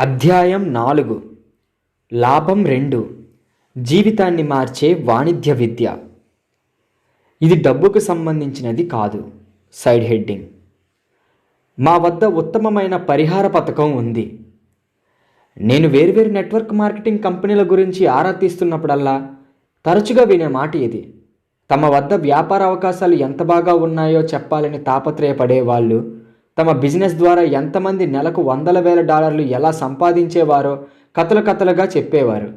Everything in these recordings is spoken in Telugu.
అధ్యాయం 4. లాభం 2. జీవితాన్ని మార్చే వాణిజ్య విద్య. ఇది డబ్బుకు సంబంధించినది కాదు. Side heading. మా వద్ద ఉత్తమమైన పరిహార పథకం ఉంది. నేను వేర్వేరు నెట్వర్క్ మార్కెటింగ్ కంపెనీల గురించి ఆరా తీస్తున్నప్పుడల్లా తరచుగా వినే మాట ఇది. తమ వద్ద వ్యాపార అవకాశాలు ఎంత బాగా ఉన్నాయో చెప్పాలని తాపత్రయపడే వాళ్ళు తమ బిజినెస్ ద్వారా ఎంతమంది నెలకు $100,000 ఎలా సంపాదించేవారో కథలుగా చెప్పేవారు.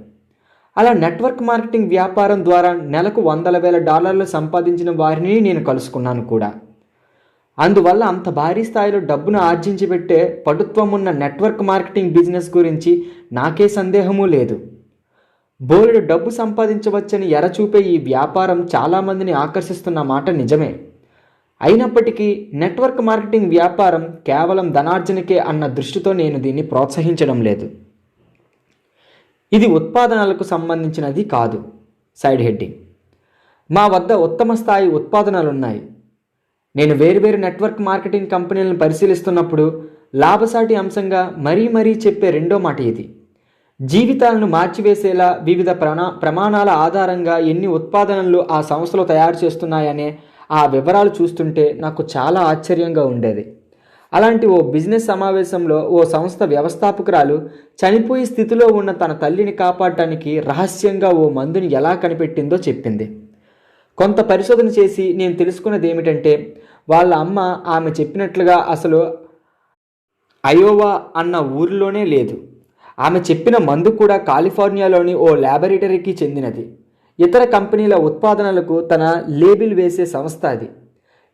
అలా నెట్వర్క్ మార్కెటింగ్ వ్యాపారం ద్వారా నెలకు $100,000 సంపాదించిన వారిని నేను కలుసుకున్నాను కూడా. అందువల్ల అంత భారీ స్థాయిలో డబ్బును ఆర్జించి పెట్టే పటుత్వం ఉన్న నెట్వర్క్ మార్కెటింగ్ బిజినెస్ గురించి నాకే సందేహమూ లేదు. బోలెడు డబ్బు సంపాదించవచ్చని ఎరచూపే ఈ వ్యాపారం చాలామందిని ఆకర్షిస్తున్న మాట నిజమే. అయినప్పటికీ నెట్వర్క్ మార్కెటింగ్ వ్యాపారం కేవలం ధనార్జనకే అన్న దృష్టితో నేను దీన్ని ప్రోత్సహించడం లేదు. ఇది ఉత్పాదనలకు సంబంధించినది కాదు. Side heading. మా వద్ద ఉత్తమ స్థాయి ఉత్పాదనలున్నాయి. నేను వేరువేరు నెట్వర్క్ మార్కెటింగ్ కంపెనీలను పరిశీలిస్తున్నప్పుడు లాభసాటి అంశంగా మరీ చెప్పే రెండో మాట ఇది. జీవితాలను మార్చివేసేలా వివిధ ప్రమాణాల ఆధారంగా ఎన్ని ఉత్పాదనలు ఆ సంస్థలు తయారు చేస్తున్నాయనే ఆ వివరాలు చూస్తుంటే నాకు చాలా ఆశ్చర్యంగా ఉండేది. అలాంటి ఓ బిజినెస్ సమావేశంలో ఓ సంస్థ వ్యవస్థాపకురాలు చనిపోయే స్థితిలో ఉన్న తన తల్లిని కాపాడటానికి రహస్యంగా ఓ మందుని ఎలా కనిపెట్టిందో చెప్పింది. కొంత పరిశోధన చేసి నేను తెలుసుకున్నది ఏమిటంటే వాళ్ళ అమ్మ ఆమె చెప్పినట్లుగా అసలు అయోవా అన్న ఊరిలోనే లేదు. ఆమె చెప్పిన మందు కూడా కాలిఫోర్నియాలోని ఓ ల్యాబొరేటరీకి చెందినది. ఇతర కంపెనీల ఉత్పాదనలకు తన లేబుల్ వేసే సంస్థ అది.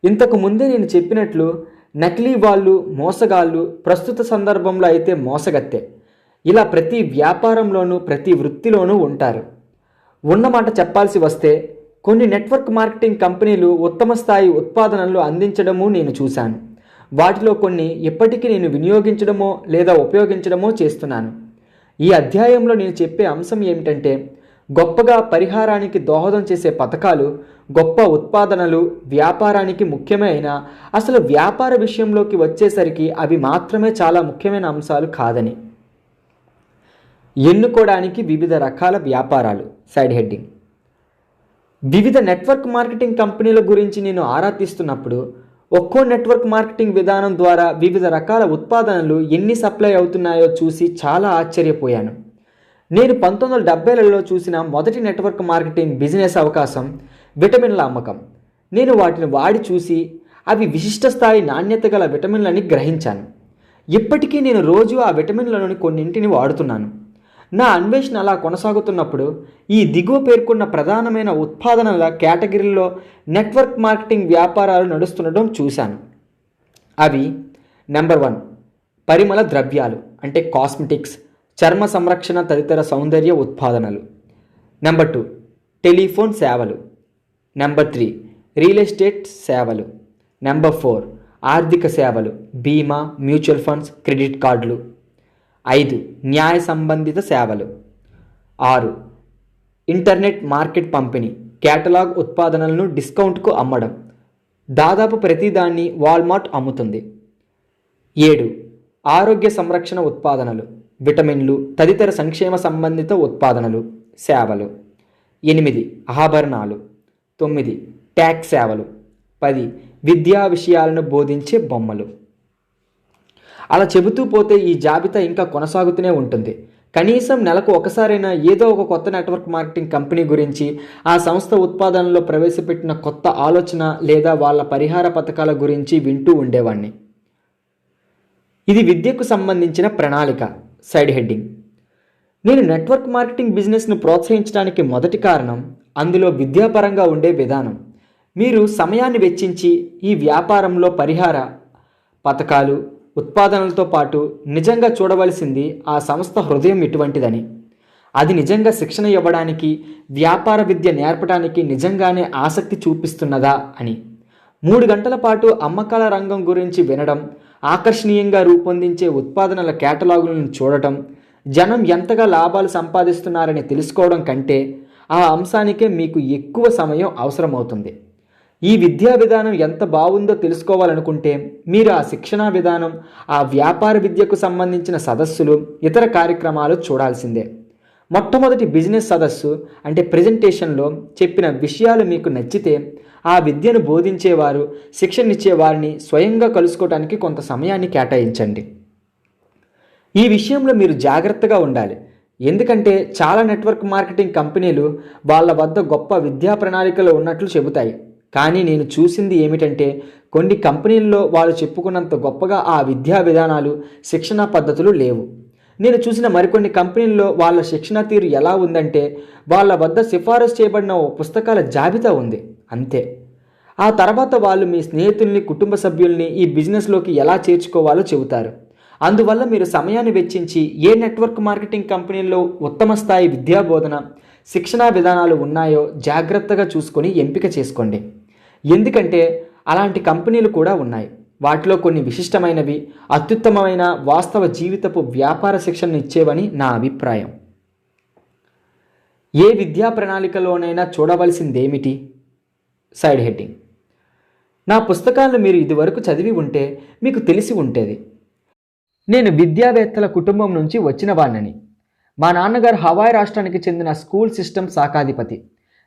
ఇంతకు ముందే నేను చెప్పినట్లు నకిలీ వాళ్ళు, మోసగాళ్ళు ప్రస్తుత సందర్భంలో అయితే మోసగత్తె. ఇలా ప్రతి వ్యాపారంలోనూ ప్రతి వృత్తిలోనూ ఉంటారు. ఉన్నమాట చెప్పాల్సి వస్తే కొన్ని నెట్వర్క్ మార్కెటింగ్ కంపెనీలు ఉత్తమ స్థాయి ఉత్పాదనలు అందించడము నేను చూశాను. వాటిలో కొన్ని ఇప్పటికీ నేను వినియోగించడమో లేదా ఉపయోగించడమో చేస్తున్నాను. ఈ అధ్యాయంలో నేను చెప్పే అంశం ఏమిటంటే గొప్పగా పరిహారానికి దోహదం చేసే పథకాలు, గొప్ప ఉత్పాదనలు వ్యాపారానికి ముఖ్యమైన అసలు వ్యాపార విషయంలోకి వచ్చేసరికి అవి మాత్రమే చాలా ముఖ్యమైన అంశాలు కాదని. ఎన్నుకోవడానికి వివిధ రకాల వ్యాపారాలు. Side heading. వివిధ నెట్వర్క్ మార్కెటింగ్ కంపెనీల గురించి నేను ఆరా తీస్తున్నప్పుడు ఒక్కో నెట్వర్క్ మార్కెటింగ్ విధానం ద్వారా వివిధ రకాల ఉత్పాదనలు ఎన్ని సప్లై అవుతున్నాయో చూసి చాలా ఆశ్చర్యపోయాను. నేను 1970లలో చూసిన మొదటి నెట్వర్క్ మార్కెటింగ్ బిజినెస్ అవకాశం విటమిన్ల అమ్మకం. నేను వాటిని వాడి చూసి అవి విశిష్ట స్థాయి నాణ్యత గల విటమిన్లని గ్రహించాను. ఇప్పటికీ నేను రోజు ఆ విటమిన్లలోని కొన్నింటిని వాడుతున్నాను. నా అన్వేషణ అలా కొనసాగుతున్నప్పుడు ఈ దిగువ పేర్కొన్న ప్రధానమైన ఉత్పాదనల కేటగిరీలో నెట్వర్క్ మార్కెటింగ్ వ్యాపారాలు నడుస్తుండడం చూశాను. అవి నెంబర్ 1 పరిమళ ద్రవ్యాలు అంటే కాస్మెటిక్స్, చర్మ సంరక్షణ తదితర సౌందర్య ఉత్పాదనలు. నెంబర్ 2 టెలిఫోన్ సేవలు. నెంబర్ 3 రియల్ ఎస్టేట్ సేవలు. నెంబర్ 4 ఆర్థిక సేవలు, బీమా, మ్యూచువల్ ఫండ్స్, క్రెడిట్ కార్డులు. 5 న్యాయ సంబంధిత సేవలు. 6 ఇంటర్నెట్ మార్కెట్ పంపిణీ, కేటలాగ్ ఉత్పాదనలను డిస్కౌంట్కు అమ్మడం. దాదాపు ప్రతిదాన్ని వాల్మార్ట్ అమ్ముతుంది. 7 ఆరోగ్య సంరక్షణ ఉత్పాదనలు, విటమిన్లు తదితర సంక్షేమ సంబంధిత ఉత్పాదనలు, సేవలు. 8 ఆభరణాలు. 9 ట్యాక్స్ సేవలు. 10 విద్యా విషయాలను బోధించే బొమ్మలు. అలా చెబుతూ పోతే ఈ జాబితా ఇంకా కొనసాగుతూనే ఉంటుంది. కనీసం నెలకు ఒకసారైనా ఏదో ఒక కొత్త నెట్వర్క్ మార్కెటింగ్ కంపెనీ గురించి, ఆ సంస్థ ఉత్పాదనలో ప్రవేశపెట్టిన కొత్త ఆలోచన లేదా వాళ్ళ పరిహార పథకాల గురించి వింటూ ఉండేవాడిని. ఇది విద్యకు సంబంధించిన ప్రణాళిక. Side heading. నేను నెట్వర్క్ మార్కెటింగ్ బిజినెస్ను ప్రోత్సహించడానికి మొదటి కారణం అందులో విద్యాపరంగా ఉండే విధానం. మీరు సమయాన్ని వెచ్చించి ఈ వ్యాపారంలో పరిహార పథకాలు, ఉత్పాదనలతో పాటు నిజంగా చూడవలసింది ఆ సంస్థ హృదయం ఎటువంటిదని. అది నిజంగా శిక్షణ ఇవ్వడానికి, వ్యాపార విద్య నేర్పడానికి నిజంగానే ఆసక్తి చూపిస్తున్నదా అని. 3 గంటల పాటు అమ్మకాల రంగం గురించి వినడం, ఆకర్షణీయంగా రూపొందించే ఉత్పాదనల కేటలాగులను చూడటం, జనం ఎంతగా లాభాలు సంపాదిస్తున్నారని తెలుసుకోవడం కంటే ఆ అంశానికే మీకు ఎక్కువ సమయం అవసరమవుతుంది. ఈ విద్యా విధానం ఎంత బాగుందో తెలుసుకోవాలనుకుంటే మీరు ఆ శిక్షణా విధానం, ఆ వ్యాపార విద్యకు సంబంధించిన సదస్సులు, ఇతర కార్యక్రమాలు చూడాల్సిందే. మొట్టమొదటి బిజినెస్ సదస్సు అంటే ప్రెజెంటేషన్లో చెప్పిన విషయాలు మీకు నచ్చితే ఆ విద్యను బోధించేవారు, శిక్షణ ఇచ్చేవారిని స్వయంగా కలుసుకోవడానికి కొంత సమయాన్ని కేటాయించండి. ఈ విషయంలో మీరు జాగ్రత్తగా ఉండాలి. ఎందుకంటే చాలా నెట్వర్క్ మార్కెటింగ్ కంపెనీలు వాళ్ళ వద్ద గొప్ప విద్యా ప్రణాళికలు ఉన్నట్లు చెబుతాయి. కానీ నేను చూసింది ఏమిటంటే కొన్ని కంపెనీల్లో వాళ్ళు చెప్పుకున్నంత గొప్పగా ఆ విద్యా విధానాలు, శిక్షణా పద్ధతులు లేవు. నేను చూసిన మరికొన్ని కంపెనీల్లో వాళ్ళ శిక్షణ తీరు ఎలా ఉందంటే వాళ్ళ వద్ద సిఫారసు చేయబడిన పుస్తకాల జాబితా ఉంది, అంతే. ఆ తర్వాత వాళ్ళు మీ స్నేహితుల్ని, కుటుంబ సభ్యుల్ని ఈ బిజినెస్లోకి ఎలా చేర్చుకోవాలో చెబుతారు. అందువల్ల మీరు సమయాన్ని వెచ్చించి ఏ నెట్వర్క్ మార్కెటింగ్ కంపెనీల్లో ఉత్తమ స్థాయి విద్యా బోధన, శిక్షణా విధానాలు ఉన్నాయో జాగ్రత్తగా చూసుకొని ఎంపిక చేసుకోండి. ఎందుకంటే అలాంటి కంపెనీలు కూడా ఉన్నాయి. వాటిలో కొన్ని విశిష్టమైనవి, అత్యుత్తమమైన వాస్తవ జీవితపు వ్యాపార శిక్షణను ఇచ్చేవని నా అభిప్రాయం. ఏ విద్యా ప్రణాళికలోనైనా చూడవలసిందేమిటి? Side heading. నా పుస్తకాలను మీరు ఇదివరకు చదివి ఉంటే మీకు తెలిసి ఉంటుంది. నేను విద్యావేత్తల కుటుంబం నుంచి వచ్చిన వాడిని. మా నాన్నగారు హవాయి రాష్ట్రానికి చెందిన స్కూల్ సిస్టమ్ శాఖాధిపతి.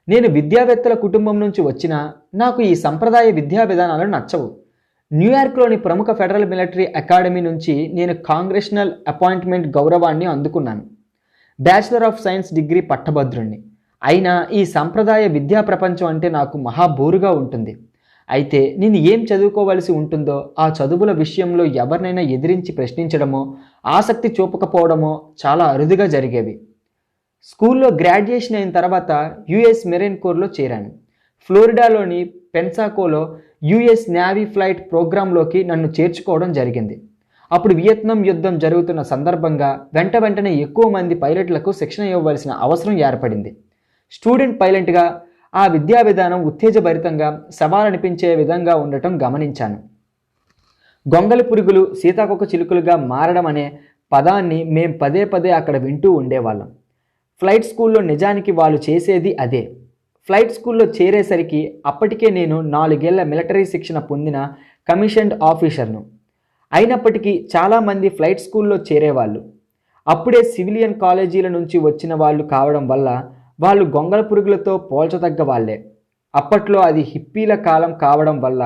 నేను విద్యావేత్తల కుటుంబం నుంచి వచ్చినా నాకు ఈ సంప్రదాయ విద్యా విధానాలు నచ్చవు. న్యూయార్క్లోని ప్రముఖ ఫెడరల్ మిలిటరీ అకాడమీ నుంచి నేను కాంగ్రెషనల్ అపాయింట్మెంట్ గౌరవాన్ని అందుకున్నాను. బ్యాచిలర్ ఆఫ్ సైన్స్ డిగ్రీ పట్టభద్రుణ్ణి. అయినా ఈ సంప్రదాయ విద్యా ప్రపంచం అంటే నాకు మహాబోరుగా ఉంటుంది. అయితే నేను ఏం చదువుకోవలసి ఉంటుందో ఆ చదువుల విషయంలో ఎవరినైనా ఎదిరించి ప్రశ్నించడమో, ఆసక్తి చూపకపోవడమో చాలా అరుదుగా జరిగేవి. స్కూల్లో గ్రాడ్యుయేషన్ అయిన తర్వాత యుఎస్ మెరైన్ కోర్లో చేరాను. ఫ్లోరిడాలోని పెన్సాకోలో యుఎస్ నేవీ ఫ్లైట్ ప్రోగ్రాంలోకి నన్ను చేర్చుకోవడం జరిగింది. అప్పుడు వియత్నాం యుద్ధం జరుగుతున్న సందర్భంగా వెంటనే ఎక్కువ మంది పైలట్లకు శిక్షణ ఇవ్వవలసిన అవసరం ఏర్పడింది. స్టూడెంట్ పైలట్గా ఆ విద్యా విధానం ఉత్తేజభరితంగా, సవాలనిపించే విధంగా ఉండటం గమనించాను. గొంగలి పురుగులు సీతాకొక చిలుకలుగా మారడం అనే పదాన్ని మేం పదే అక్కడ వింటూ ఉండేవాళ్ళం. ఫ్లైట్ స్కూల్లో నిజానికి వాళ్ళు చేసేది అదే. ఫ్లైట్ స్కూల్లో చేరేసరికి అప్పటికే నేను 4 ఏళ్ల మిలిటరీ శిక్షణ పొందిన కమిషన్డ్ ఆఫీసర్ను. అయినప్పటికీ చాలామంది ఫ్లైట్ స్కూల్లో చేరేవాళ్ళు అప్పుడే సివిలియన్ కాలేజీల నుంచి వచ్చిన వాళ్ళు కావడం వల్ల వాళ్ళు గొంగళ పురుగులతో పోల్చదగ్గ వాళ్ళే. అప్పట్లో అది హిప్పీల కాలం కావడం వల్ల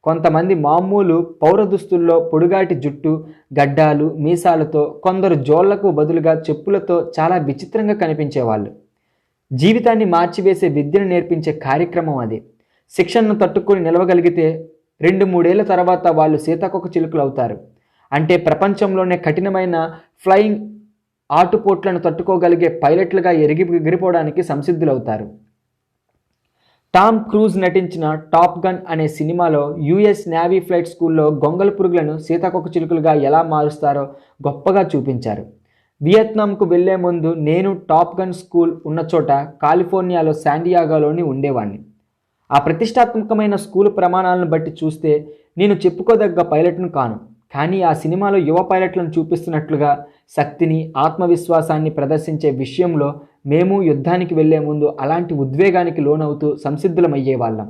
కొంతమంది మామూలు పౌర దుస్తుల్లో పొడుగాటి జుట్టు, గడ్డాలు, మీసాలతో, కొందరు జోళ్లకు బదులుగా చెప్పులతో చాలా విచిత్రంగా కనిపించేవాళ్ళు. జీవితాన్ని మార్చివేసే విద్యను నేర్పించే కార్యక్రమం అది. శిక్షణను తట్టుకొని నిలవగలిగితే 2-3 ఏళ్ల తర్వాత వాళ్ళు సీతాకొక చిలుకలు అవుతారు. అంటే ప్రపంచంలోనే కఠినమైన ఫ్లయింగ్ ఆటుపోట్లను తట్టుకోగలిగే పైలట్లుగా ఎగిరిపోవడానికి సంసిద్ధులవుతారు. టామ్ క్రూజ్ నటించిన టాప్ గన్ అనే సినిమాలో యుఎస్ నేవీ ఫ్లైట్ స్కూల్లో గొంగళ పురుగులను సీతాకొక చిలుకలుగా ఎలా మారుస్తారో గొప్పగా చూపించారు. వియత్నాంకు వెళ్లే ముందు నేను టాప్ గన్ స్కూల్ ఉన్న చోట కాలిఫోర్నియాలో శాండియాగోలోని ఉండేవాడిని. ఆ ప్రతిష్టాత్మకమైన స్కూల్ ప్రమాణాలను బట్టి చూస్తే నేను చెప్పుకోదగ్గ పైలట్ను కాను. కానీ ఆ సినిమాలో యువ పైలట్లను చూపిస్తున్నట్లుగా శక్తిని, ఆత్మవిశ్వాసాన్ని ప్రదర్శించే విషయంలో మేము యుద్ధానికి వెళ్లే ముందు అలాంటి ఉద్వేగానికి లోనవుతూ సంసిద్ధులమయ్యేవాళ్ళం.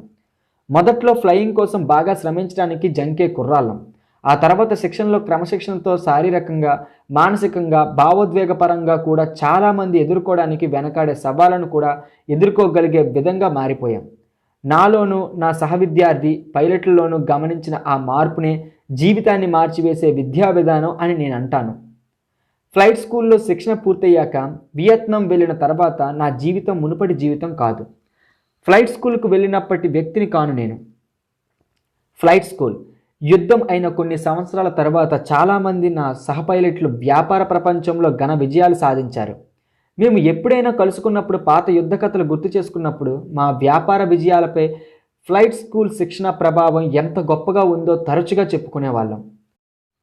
మొదట్లో ఫ్లయింగ్ కోసం బాగా శ్రమించడానికి జంకే కుర్రాళ్ళం. ఆ తర్వాత శిక్షణలో క్రమశిక్షణతో శారీరకంగా, మానసికంగా, భావోద్వేగపరంగా కూడా చాలామంది ఎదుర్కోవడానికి వెనకాడే సవాళ్లను కూడా ఎదుర్కోగలిగే విధంగా మారిపోయాం. నాలోనూ నా సహవిద్యార్థి పైలట్లలోనూ గమనించిన ఆ మార్పునే జీవితాన్ని మార్చివేసే విద్యా విధానం అని నేను అంటాను. ఫ్లైట్ స్కూల్లో శిక్షణ పూర్తయ్యాక వియత్నాం వెళ్ళిన తర్వాత నా జీవితం మునుపటి జీవితం కాదు. ఫ్లైట్ స్కూల్కు వెళ్ళినప్పటి వ్యక్తిని కాను నేను. ఫ్లైట్ స్కూల్ యుద్ధం అయిన కొన్ని సంవత్సరాల తర్వాత చాలామంది నా సహ పైలట్లు వ్యాపార ప్రపంచంలో ఘన విజయాలు సాధించారు. మేము ఎప్పుడైనా కలుసుకున్నప్పుడు పాత యుద్ధ కథలు గుర్తు చేసుకున్నప్పుడు మా వ్యాపార విజయాలపై ఫ్లైట్ స్కూల్ శిక్షణ ప్రభావం ఎంత గొప్పగా ఉందో తరచుగా చెప్పుకునేవాళ్ళం.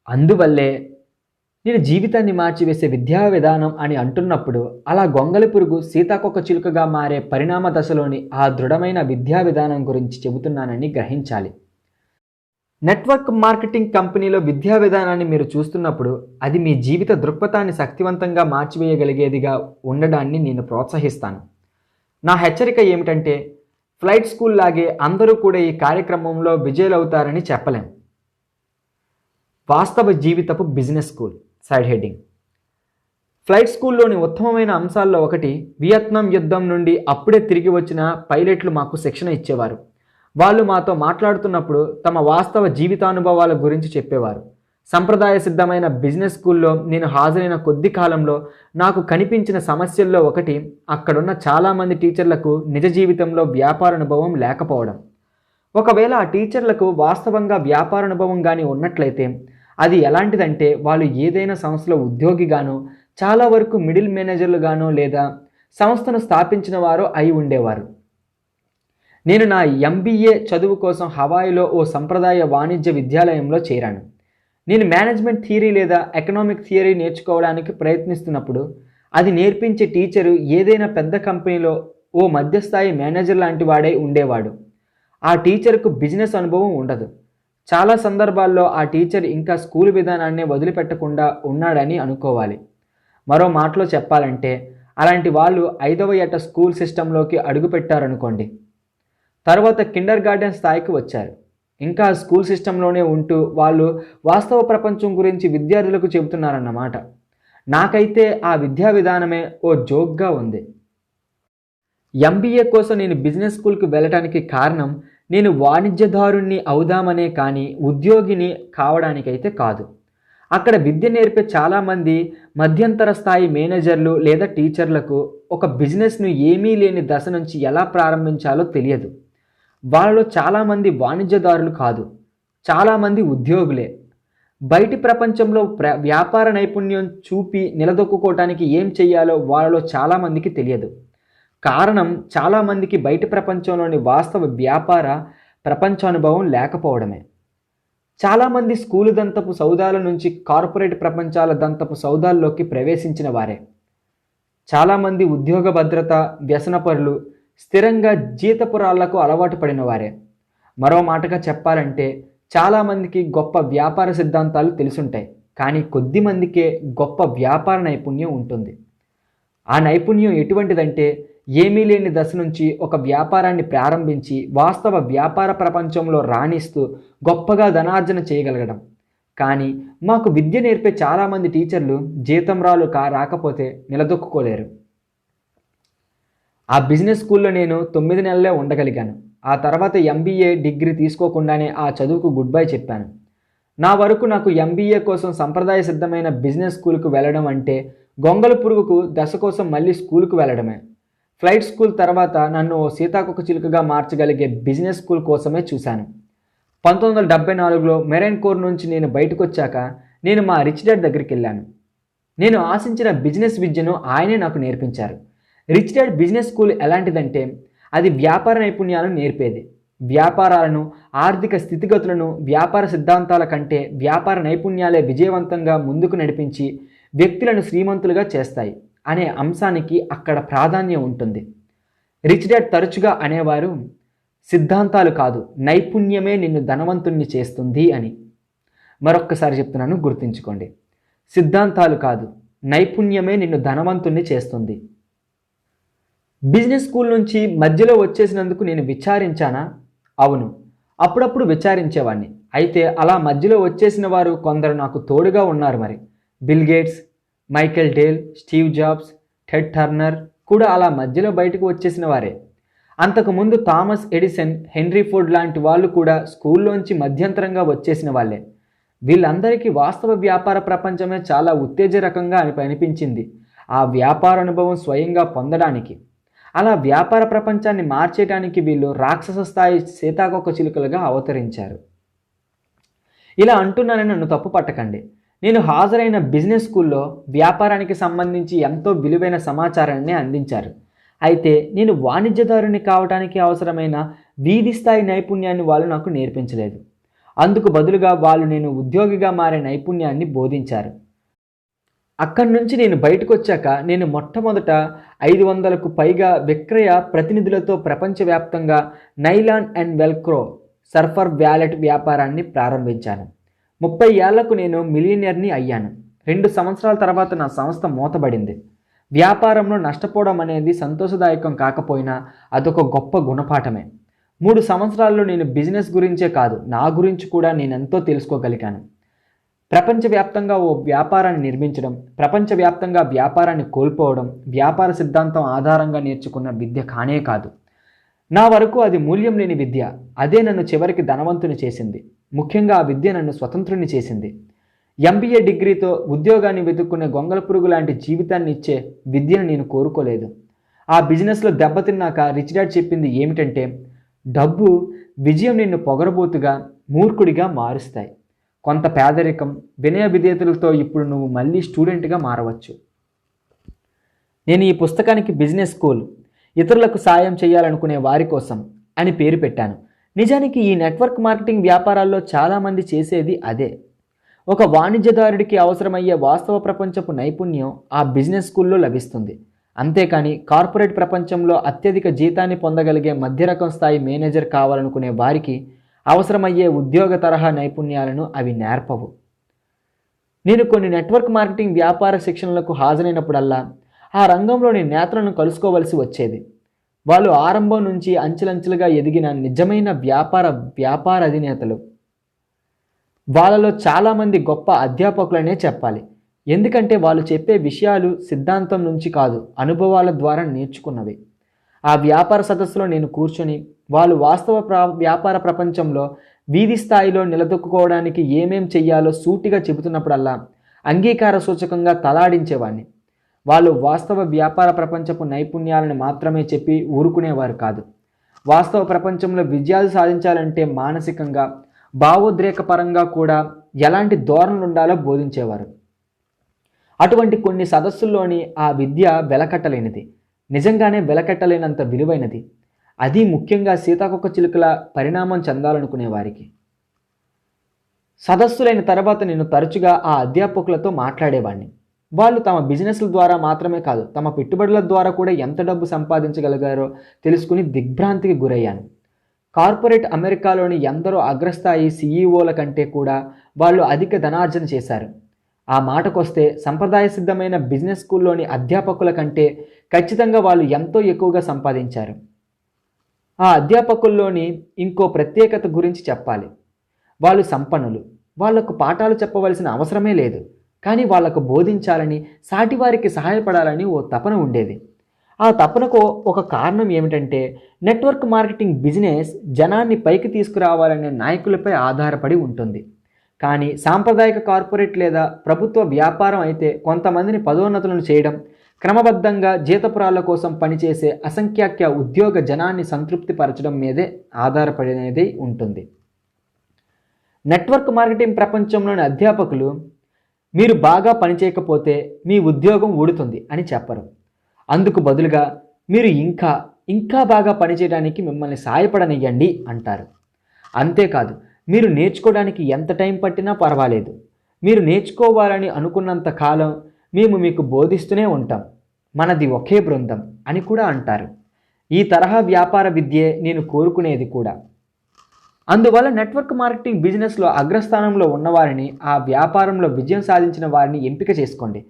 అందువల్లే నేను జీవితాన్ని మార్చివేసే విద్యా విధానం అని అంటున్నప్పుడు అలా గొంగలి పురుగు సీతాకొక చిలుకగా మారే పరిణామ దశలోని ఆ దృఢమైన విద్యా విధానం గురించి చెబుతున్నానని గ్రహించాలి. నెట్వర్క్ మార్కెటింగ్ కంపెనీలో విద్యా విధానాన్ని మీరు చూస్తున్నప్పుడు అది మీ జీవిత దృక్పథాన్ని శక్తివంతంగా మార్చివేయగలిగేదిగా ఉండడాన్ని నేను ప్రోత్సహిస్తాను. నా హెచ్చరిక ఏమిటంటే ఫ్లైట్ స్కూల్ లాగే అందరూ కూడా ఈ కార్యక్రమంలో విజయులవుతారని చెప్పలేం. వాస్తవ జీవితపు business school. Side heading. Flight స్కూల్లోని ఉత్తమమైన అంశాల్లో ఒకటి, వియత్నాం యుద్ధం నుండి అప్పుడే తిరిగి వచ్చిన పైలట్లు మాకు శిక్షణ ఇచ్చేవారు. వాళ్ళు మాతో మాట్లాడుతున్నప్పుడు తమ వాస్తవ జీవితానుభవాల గురించి చెప్పేవారు. సంప్రదాయ సిద్ధమైన బిజినెస్ స్కూల్లో నేను హాజరైన కొద్ది కాలంలో నాకు కనిపించిన సమస్యల్లో ఒకటి, అక్కడున్న చాలామంది టీచర్లకు నిజ జీవితంలో వ్యాపార అనుభవం లేకపోవడం. ఒకవేళ ఆ టీచర్లకు వాస్తవంగా వ్యాపార అనుభవం కానీ ఉన్నట్లయితే అది ఎలాంటిదంటే, వాళ్ళు ఏదైనా సంస్థలో ఉద్యోగిగానో, చాలా వరకు మిడిల్ మేనేజర్లుగానో లేదా సంస్థను స్థాపించిన వారో అయి ఉండేవారు. నేను నా MBA చదువు కోసం హవాయిలో ఓ సంప్రదాయ వాణిజ్య విద్యాలయంలో చేరాను. నేను మేనేజ్మెంట్ థియరీ లేదా ఎకనామిక్ థియరీ నేర్చుకోవడానికి ప్రయత్నిస్తున్నప్పుడు అది నేర్పించే టీచరు ఏదైనా పెద్ద కంపెనీలో ఓ మధ్యస్థాయి మేనేజర్ లాంటి వాడై ఉండేవాడు. ఆ టీచర్కు బిజినెస్ అనుభవం ఉండదు. చాలా సందర్భాల్లో ఆ టీచర్ ఇంకా స్కూల్ విధానాన్ని వదిలిపెట్టకుండా ఉన్నాడని అనుకోవాలి. మరో మాటలో చెప్పాలంటే, అలాంటి వాళ్ళు 5వ ఏట స్కూల్ సిస్టంలోకి అడుగుపెట్టారనుకోండి. తర్వాత కిండర్ గార్డెన్ స్థాయికి వచ్చారు. ఇంకా స్కూల్ సిస్టంలోనే ఉంటూ వాళ్ళు వాస్తవ ప్రపంచం గురించి విద్యార్థులకు చెబుతున్నారన్నమాట. నాకైతే ఆ విద్యా విధానమే ఓ జోక్గా ఉంది. MBA కోసం నేను బిజినెస్ స్కూల్కి వెళ్ళటానికి కారణం, నేను వాణిజ్యదారుణ్ణి అవుదామనే కానీ ఉద్యోగిని కావడానికైతే కాదు. అక్కడ విద్య నేర్పే చాలామంది మధ్యంతర స్థాయి మేనేజర్లు లేదా టీచర్లకు ఒక బిజినెస్ను ఏమీ లేని దశ నుంచి ఎలా ప్రారంభించాలో తెలియదు. వాళ్ళలో చాలామంది వాణిజ్యదారులు కాదు, చాలామంది ఉద్యోగులే. బయటి ప్రపంచంలో వ్యాపార నైపుణ్యం చూపి నిలదొక్కుకోవటానికి ఏం చెయ్యాలో వాళ్ళలో చాలామందికి తెలియదు. కారణం, చాలామందికి బయటి ప్రపంచంలోని వాస్తవ వ్యాపార ప్రపంచానుభవం లేకపోవడమే. చాలామంది స్కూలు దంతపు సౌదాల నుంచి కార్పొరేట్ ప్రపంచాల దంతపు సౌదాల్లోకి ప్రవేశించిన వారే. చాలామంది ఉద్యోగ భద్రత, వ్యసనపరులు, స్థిరంగా జీతపురాళ్లకు అలవాటు పడిన వారే. మరో మాటగా చెప్పాలంటే, చాలామందికి గొప్ప వ్యాపార సిద్ధాంతాలు తెలుసుంటాయి, కానీ కొద్ది మందికే గొప్ప వ్యాపార నైపుణ్యం ఉంటుంది. ఆ నైపుణ్యం ఎటువంటిదంటే, ఏమీ లేని దశ నుంచి ఒక వ్యాపారాన్ని ప్రారంభించి వాస్తవ వ్యాపార ప్రపంచంలో రాణిస్తూ గొప్పగా ధనార్జన చేయగలగడం. కానీ మాకు విద్య నేర్పే చాలామంది టీచర్లు జీతం రాకపోతే నిలదొక్కుకోలేరు. ఆ బిజినెస్ స్కూల్లో నేను 9 నెలలే ఉండగలిగాను. ఆ తర్వాత MBA డిగ్రీ తీసుకోకుండానే ఆ చదువుకు గుడ్ బై చెప్పాను. నా వరకు నాకు MBA కోసం సంప్రదాయ సిద్ధమైన బిజినెస్ స్కూల్కు వెళ్ళడం అంటే గొంగళ పురుగుకు దశ కోసం మళ్ళీ స్కూల్కు వెళ్ళడమే. ఫ్లైట్ స్కూల్ తర్వాత నన్ను ఓ సీతాకొక చిలుకగా మార్చగలిగే బిజినెస్ స్కూల్ కోసమే చూశాను. 1974లో మెరైన్ కోర్ నుంచి నేను బయటకు వచ్చాక నేను మా రిచ్ డాడ్ దగ్గరికి వెళ్ళాను. నేను ఆశించిన బిజినెస్ విద్యను ఆయనే నాకు నేర్పించారు. రిచ్ డాడ్ బిజినెస్ స్కూల్ ఎలాంటిదంటే, అది వ్యాపార నైపుణ్యాలను నేర్పేది. వ్యాపారాలను, ఆర్థిక స్థితిగతులను వ్యాపార సిద్ధాంతాల కంటే వ్యాపార నైపుణ్యాలే విజయవంతంగా ముందుకు నడిపించి వ్యక్తులను శ్రీమంతులుగా చేస్తాయి అనే అంశానికి అక్కడ ప్రాధాన్యం ఉంటుంది. రిచ్ డాడ్ తరచుగా అనేవారు, సిద్ధాంతాలు కాదు, నైపుణ్యమే నిన్ను ధనవంతుణ్ణి చేస్తుంది అని. మరొక్కసారి చెప్తున్నాను, గుర్తుంచుకోండి. సిద్ధాంతాలు కాదు, నైపుణ్యమే నిన్ను ధనవంతుణ్ణి చేస్తుంది. బిజినెస్ స్కూల్ నుంచి మధ్యలో వచ్చేసినందుకు నేను విచారించానా? అవును, అప్పుడప్పుడు విచారించేవాడిని. అయితే అలా మధ్యలో వచ్చేసిన వారు కొందరు నాకు తోడుగా ఉన్నారు. మరి Bill Gates, Michael Dell, Steve Jobs, Ted Turner కూడా అలా మధ్యలో బయటకు వచ్చేసిన వారే. అంతకుముందు థామస్ ఎడిసన్, హెన్రీ ఫోర్డ్ లాంటి వాళ్ళు కూడా స్కూల్లోంచి మధ్యంతరంగా వచ్చేసిన వాళ్ళే. వీళ్ళందరికీ వాస్తవ వ్యాపార ప్రపంచమే చాలా ఉత్తేజరకంగా అనిపించింది ఆ వ్యాపార అనుభవం స్వయంగా పొందడానికి. అలా వ్యాపార ప్రపంచాన్ని మార్చేయడానికి వీళ్ళు రాక్షస స్థాయి సీతాకొక చిలుకలుగా అవతరించారు. ఇలా అంటున్నానని నన్ను తప్పు పట్టకండి. నేను హాజరైన బిజినెస్ స్కూల్లో వ్యాపారానికి సంబంధించి ఎంతో విలువైన సమాచారాన్ని అందించారు. అయితే నేను వాణిజ్యదారుని కావడానికి అవసరమైన వీధి స్థాయి నైపుణ్యాన్ని వాళ్ళు నాకు నేర్పించలేదు. అందుకు బదులుగా వాళ్ళు నేను ఉద్యోగిగా మారే నైపుణ్యాన్ని బోధించారు. అక్కడి నుంచి నేను బయటకు వచ్చాక నేను మొట్టమొదట 500కు పైగా విక్రయ ప్రతినిధులతో ప్రపంచవ్యాప్తంగా nylon and Velcro surfer wallet వ్యాపారాన్ని ప్రారంభించాను. 30 ఏళ్లకు నేను మిలియనర్ని అయ్యాను. 2 సంవత్సరాల తర్వాత నా సంస్థ మూతబడింది. వ్యాపారంలో నష్టపోవడం అనేది సంతోషదాయకం కాకపోయినా అదొక గొప్ప గుణపాఠమే. 3 సంవత్సరాల్లో నేను బిజినెస్ గురించే కాదు, నా గురించి కూడా నేనెంతో తెలుసుకోగలిగాను. ప్రపంచవ్యాప్తంగా ఓ వ్యాపారాన్ని నిర్మించడం, ప్రపంచవ్యాప్తంగా వ్యాపారాన్ని కోల్పోవడం వ్యాపార సిద్ధాంతం ఆధారంగా నేర్చుకున్న విద్య కానే కాదు. నా వరకు అది మూల్యం లేని విద్య. అదే నన్ను చివరికి ధనవంతుని చేసింది. ముఖ్యంగా ఆ విద్య నన్ను స్వతంత్రుని చేసింది. ఎంబీఏ డిగ్రీతో ఉద్యోగాన్ని వెతుక్కునే గొంగళ పురుగు లాంటి జీవితాన్ని ఇచ్చే విద్యను నేను కోరుకోలేదు. ఆ బిజినెస్లో దెబ్బతిన్నాక రిచ్ డాడ్ చెప్పింది ఏమిటంటే, డబ్బు, విజయం నిన్ను పొగరబోతుగా, మూర్ఖుడిగా మారుస్తాయి. కొంత పేదరికం, వినయ విధేయతలతో ఇప్పుడు నువ్వు మళ్ళీ స్టూడెంట్గా మారవచ్చు. నేను ఈ పుస్తకానికి బిజినెస్ స్కూల్, ఇతరులకు సాయం చేయాలనుకునే వారి కోసం అని పేరు పెట్టాను. నిజానికి ఈ నెట్వర్క్ మార్కెటింగ్ వ్యాపారాల్లో చాలామంది చేసేది అదే. ఒక వాణిజ్యదారుడికి అవసరమయ్యే వాస్తవ ప్రపంచపు నైపుణ్యం ఆ బిజినెస్ స్కూల్లో లభిస్తుంది. అంతేకాని కార్పొరేట్ ప్రపంచంలో అత్యధిక జీతాన్ని పొందగలిగే మధ్యరకం స్థాయి మేనేజర్ కావాలనుకునే వారికి అవసరమయ్యే ఉద్యోగ తరహా నైపుణ్యాలను అవి నేర్పవు. నేను కొన్ని నెట్వర్క్ మార్కెటింగ్ వ్యాపార శిక్షణలకు హాజరైనప్పుడల్లా ఆ రంగంలోని నేతలను కలుసుకోవలసి వచ్చేది. వాళ్ళు ఆరంభం నుంచి అంచెలంచెలుగా ఎదిగిన నిజమైన వ్యాపార అధినేతలు. వాళ్ళలో చాలామంది గొప్ప అధ్యాపకులనే చెప్పాలి. ఎందుకంటే వాళ్ళు చెప్పే విషయాలు సిద్ధాంతం నుంచి కాదు, అనుభవాల ద్వారా నేర్చుకున్నవి. ఆ వ్యాపార సదస్సులో నేను కూర్చొని వాళ్ళు వాస్తవ వ్యాపార ప్రపంచంలో వీధి స్థాయిలో నిలదొక్కుకోవడానికి ఏమేం చెయ్యాలో సూటిగా చెబుతున్నప్పుడల్లా అంగీకార సూచకంగా తలాడించేవాడిని. వాళ్ళు వాస్తవ వ్యాపార ప్రపంచపు నైపుణ్యాలను మాత్రమే చెప్పి ఊరుకునేవారు కాదు. వాస్తవ ప్రపంచంలో విజయాలు సాధించాలంటే మానసికంగా, భావోద్రేకపరంగా కూడా ఎలాంటి ధోరణులు ఉండాలో బోధించేవారు. అటువంటి కొన్ని సదస్సుల్లోని ఆ విద్య వెలకట్టలేనిది, నిజంగానే వెలకట్టలేనంత విలువైనది. అది ముఖ్యంగా సీతాకొక చిలుకల పరిణామం చెందాలనుకునే వారికి. సదస్సులైన తర్వాత నేను తరచుగా ఆ అధ్యాపకులతో మాట్లాడేవాడిని. వాళ్ళు తమ బిజినెస్ల ద్వారా మాత్రమే కాదు, తమ పెట్టుబడుల ద్వారా కూడా ఎంత డబ్బు సంపాదించగలిగారో తెలుసుకుని దిగ్భ్రాంతికి గురయ్యాను. కార్పొరేట్ అమెరికాలోని ఎందరో అగ్రస్థాయి సీఈఓల కంటే కూడా వాళ్ళు అధిక ధనార్జన చేశారు. ఆ మాటకొస్తే సంప్రదాయ సిద్ధమైన బిజినెస్ స్కూల్లోని అధ్యాపకుల కంటే ఖచ్చితంగా వాళ్ళు ఎంతో ఎక్కువగా సంపాదించారు. ఆ అధ్యాపకుల్లోని ఇంకో ప్రత్యేకత గురించి చెప్పాలి. వాళ్ళు సంపన్నులు. వాళ్లకు పాఠాలు చెప్పవలసిన అవసరమే లేదు. కానీ వాళ్లకు బోధించాలని, సాటివారికి సహాయపడాలని ఓ తపన ఉండేది. ఆ తపనకు ఒక కారణం ఏమిటంటే, నెట్వర్క్ మార్కెటింగ్ బిజినెస్ జనాన్ని పైకి తీసుకురావాలనే నాయకులపై ఆధారపడి ఉంటుంది. కానీ సాంప్రదాయిక కార్పొరేట్ లేదా ప్రభుత్వ వ్యాపారం అయితే కొంతమందిని పదోన్నతులను చేయడం, క్రమబద్ధంగా జీతపురాల కోసం పనిచేసే అసంఖ్యాక ఉద్యోగ జనాన్ని సంతృప్తిపరచడం మీదే ఆధారపడినది ఉంటుంది. నెట్వర్క్ మార్కెటింగ్ ప్రపంచంలోని అధ్యాపకులు మీరు బాగా పనిచేయకపోతే మీ ఉద్యోగం ఊడుతుంది అని చెప్పరు. అందుకు బదులుగా మీరు ఇంకా బాగా పనిచేయడానికి మిమ్మల్ని సాయపడనియ్యండి అంటారు. అంతేకాదు, మీరు నేర్చుకోవడానికి ఎంత టైం పట్టినా పర్వాలేదు, మీరు నేర్చుకోవాలని అనుకున్నంత కాలం మేము మీకు బోధిస్తూనే ఉంటాం, మనది ఒకే బృందం అని కూడా అంటారు. ఈ తరహా వ్యాపార విద్యే నేను కోరుకునేది కూడా. అందువల్ల నెట్వర్క్ మార్కెటింగ్ బిజినెస్లో అగ్రస్థానంలో ఉన్నవారిని, ఆ వ్యాపారంలో విజయం సాధించిన వారిని ఎంపిక చేసుకోండి.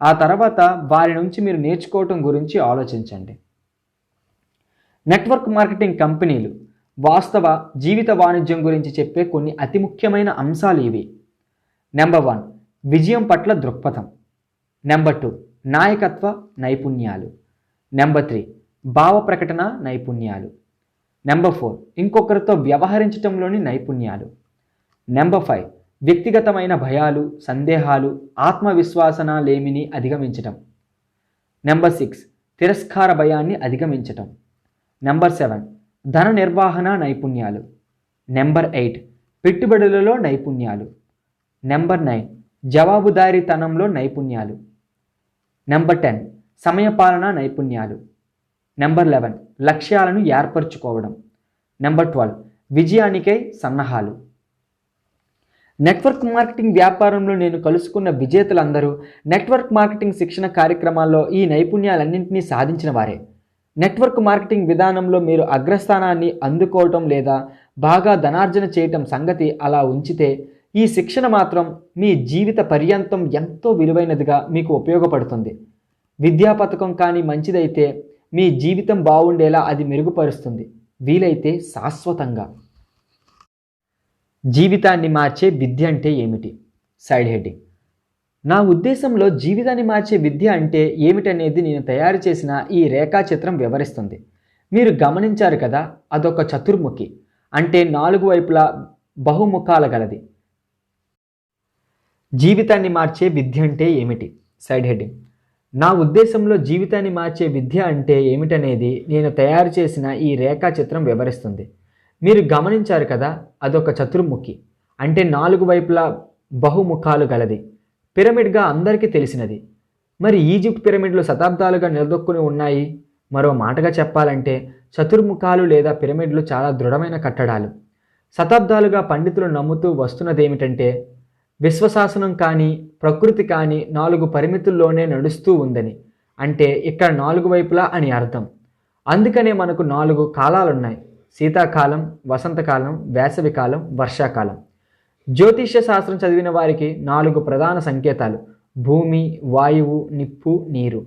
ఆ తర్వాత వారి నుంచి మీరు నేర్చుకోవటం గురించి ఆలోచించండి. నెట్వర్క్ మార్కెటింగ్ కంపెనీలు వాస్తవ జీవిత వాణిజ్యం గురించి చెప్పే కొన్ని అతి ముఖ్యమైన అంశాలు ఇవి. నెంబర్ 1, విజయం పట్ల దృక్పథం. నెంబర్ 2, నాయకత్వ నైపుణ్యాలు. నెంబర్ 3, భావ ప్రకటన నైపుణ్యాలు. నెంబర్ 4, ఇంకొకరితో వ్యవహరించటంలోని నైపుణ్యాలు. నెంబర్ 5, వ్యక్తిగతమైన భయాలు, సందేహాలు, ఆత్మవిశ్వాసన లేమిని అధిగమించటం. నెంబర్ 6, తిరస్కార భయాన్ని అధిగమించటం. నెంబర్ 7, ధన నిర్వహణ నైపుణ్యాలు. నెంబర్ 8, పెట్టుబడులలో నైపుణ్యాలు. నెంబర్ 9, జవాబుదారీతనంలో నైపుణ్యాలు. నెంబర్ 10, సమయపాలన నైపుణ్యాలు. నెంబర్ 11, లక్ష్యాలను ఏర్పరచుకోవడం. నెంబర్ 12, విజయానికై సన్నాహాలు. నెట్వర్క్ మార్కెటింగ్ వ్యాపారంలో నేను కలుసుకున్న విజేతలందరూ నెట్వర్క్ మార్కెటింగ్ శిక్షణ కార్యక్రమాల్లో ఈ నైపుణ్యాలన్నింటినీ సాధించిన వారే. నెట్వర్క్ మార్కెటింగ్ విధానంలో మీరు అగ్రస్థానాన్ని అందుకోవటం లేదా బాగా ధనార్జన చేయటం సంగతి అలా ఉంచితే, ఈ శిక్షణ మాత్రం మీ జీవిత పర్యంతం ఎంతో విలువైనదిగా మీకు ఉపయోగపడుతుంది. విద్యా పథకం కానీ మంచిదైతే మీ జీవితం బాగుండేలా అది మెరుగుపరుస్తుంది, వీలైతే శాశ్వతంగా. జీవితాన్ని మార్చే విద్య అంటే ఏమిటి? Side heading. నా ఉద్దేశంలో జీవితాన్ని మార్చే విద్య అంటే ఏమిటనేది నేను తయారు చేసిన ఈ రేఖాచిత్రం వివరిస్తుంది. మీరు గమనించారు కదా, అదొక చతుర్ముఖి, అంటే 4 వైపులా బహుముఖాల గలది. జీవితాన్ని మార్చే విద్య అంటే ఏమిటి? Side heading. నా ఉద్దేశంలో జీవితాన్ని మార్చే విద్య అంటే ఏమిటనేది నేను తయారు చేసిన ఈ రేఖాచిత్రం వివరిస్తుంది. మీరు గమనించారు కదా, అదొక చతుర్ముఖి, అంటే 4 వైపులా బహుముఖాలు గలది. పిరమిడ్గా అందరికీ తెలిసినది. మరి ఈజిప్ట్ పిరమిడ్లు శతాబ్దాలుగా నిలదొక్కుని ఉన్నాయి. మరో మాటగా చెప్పాలంటే చతుర్ముఖాలు లేదా పిరమిడ్లు చాలా దృఢమైన కట్టడాలు. శతాబ్దాలుగా పండితులు నమ్ముతూ వస్తున్నదేమిటంటే విశ్వశాసనం కానీ ప్రకృతి కానీ 4 పరిమితుల్లోనే నడుస్తూ ఉందని. అంటే ఇక్కడ 4 వైపులా అని అర్థం. అందుకనే మనకు 4 కాలాలున్నాయి: శీతాకాలం, వసంతకాలం, వేసవికాలం, వర్షాకాలం. జ్యోతిష్య శాస్త్రం చదివిన వారికి 4 ప్రధాన సంకేతాలు: భూమి, వాయువు, నిప్పు, నీరు.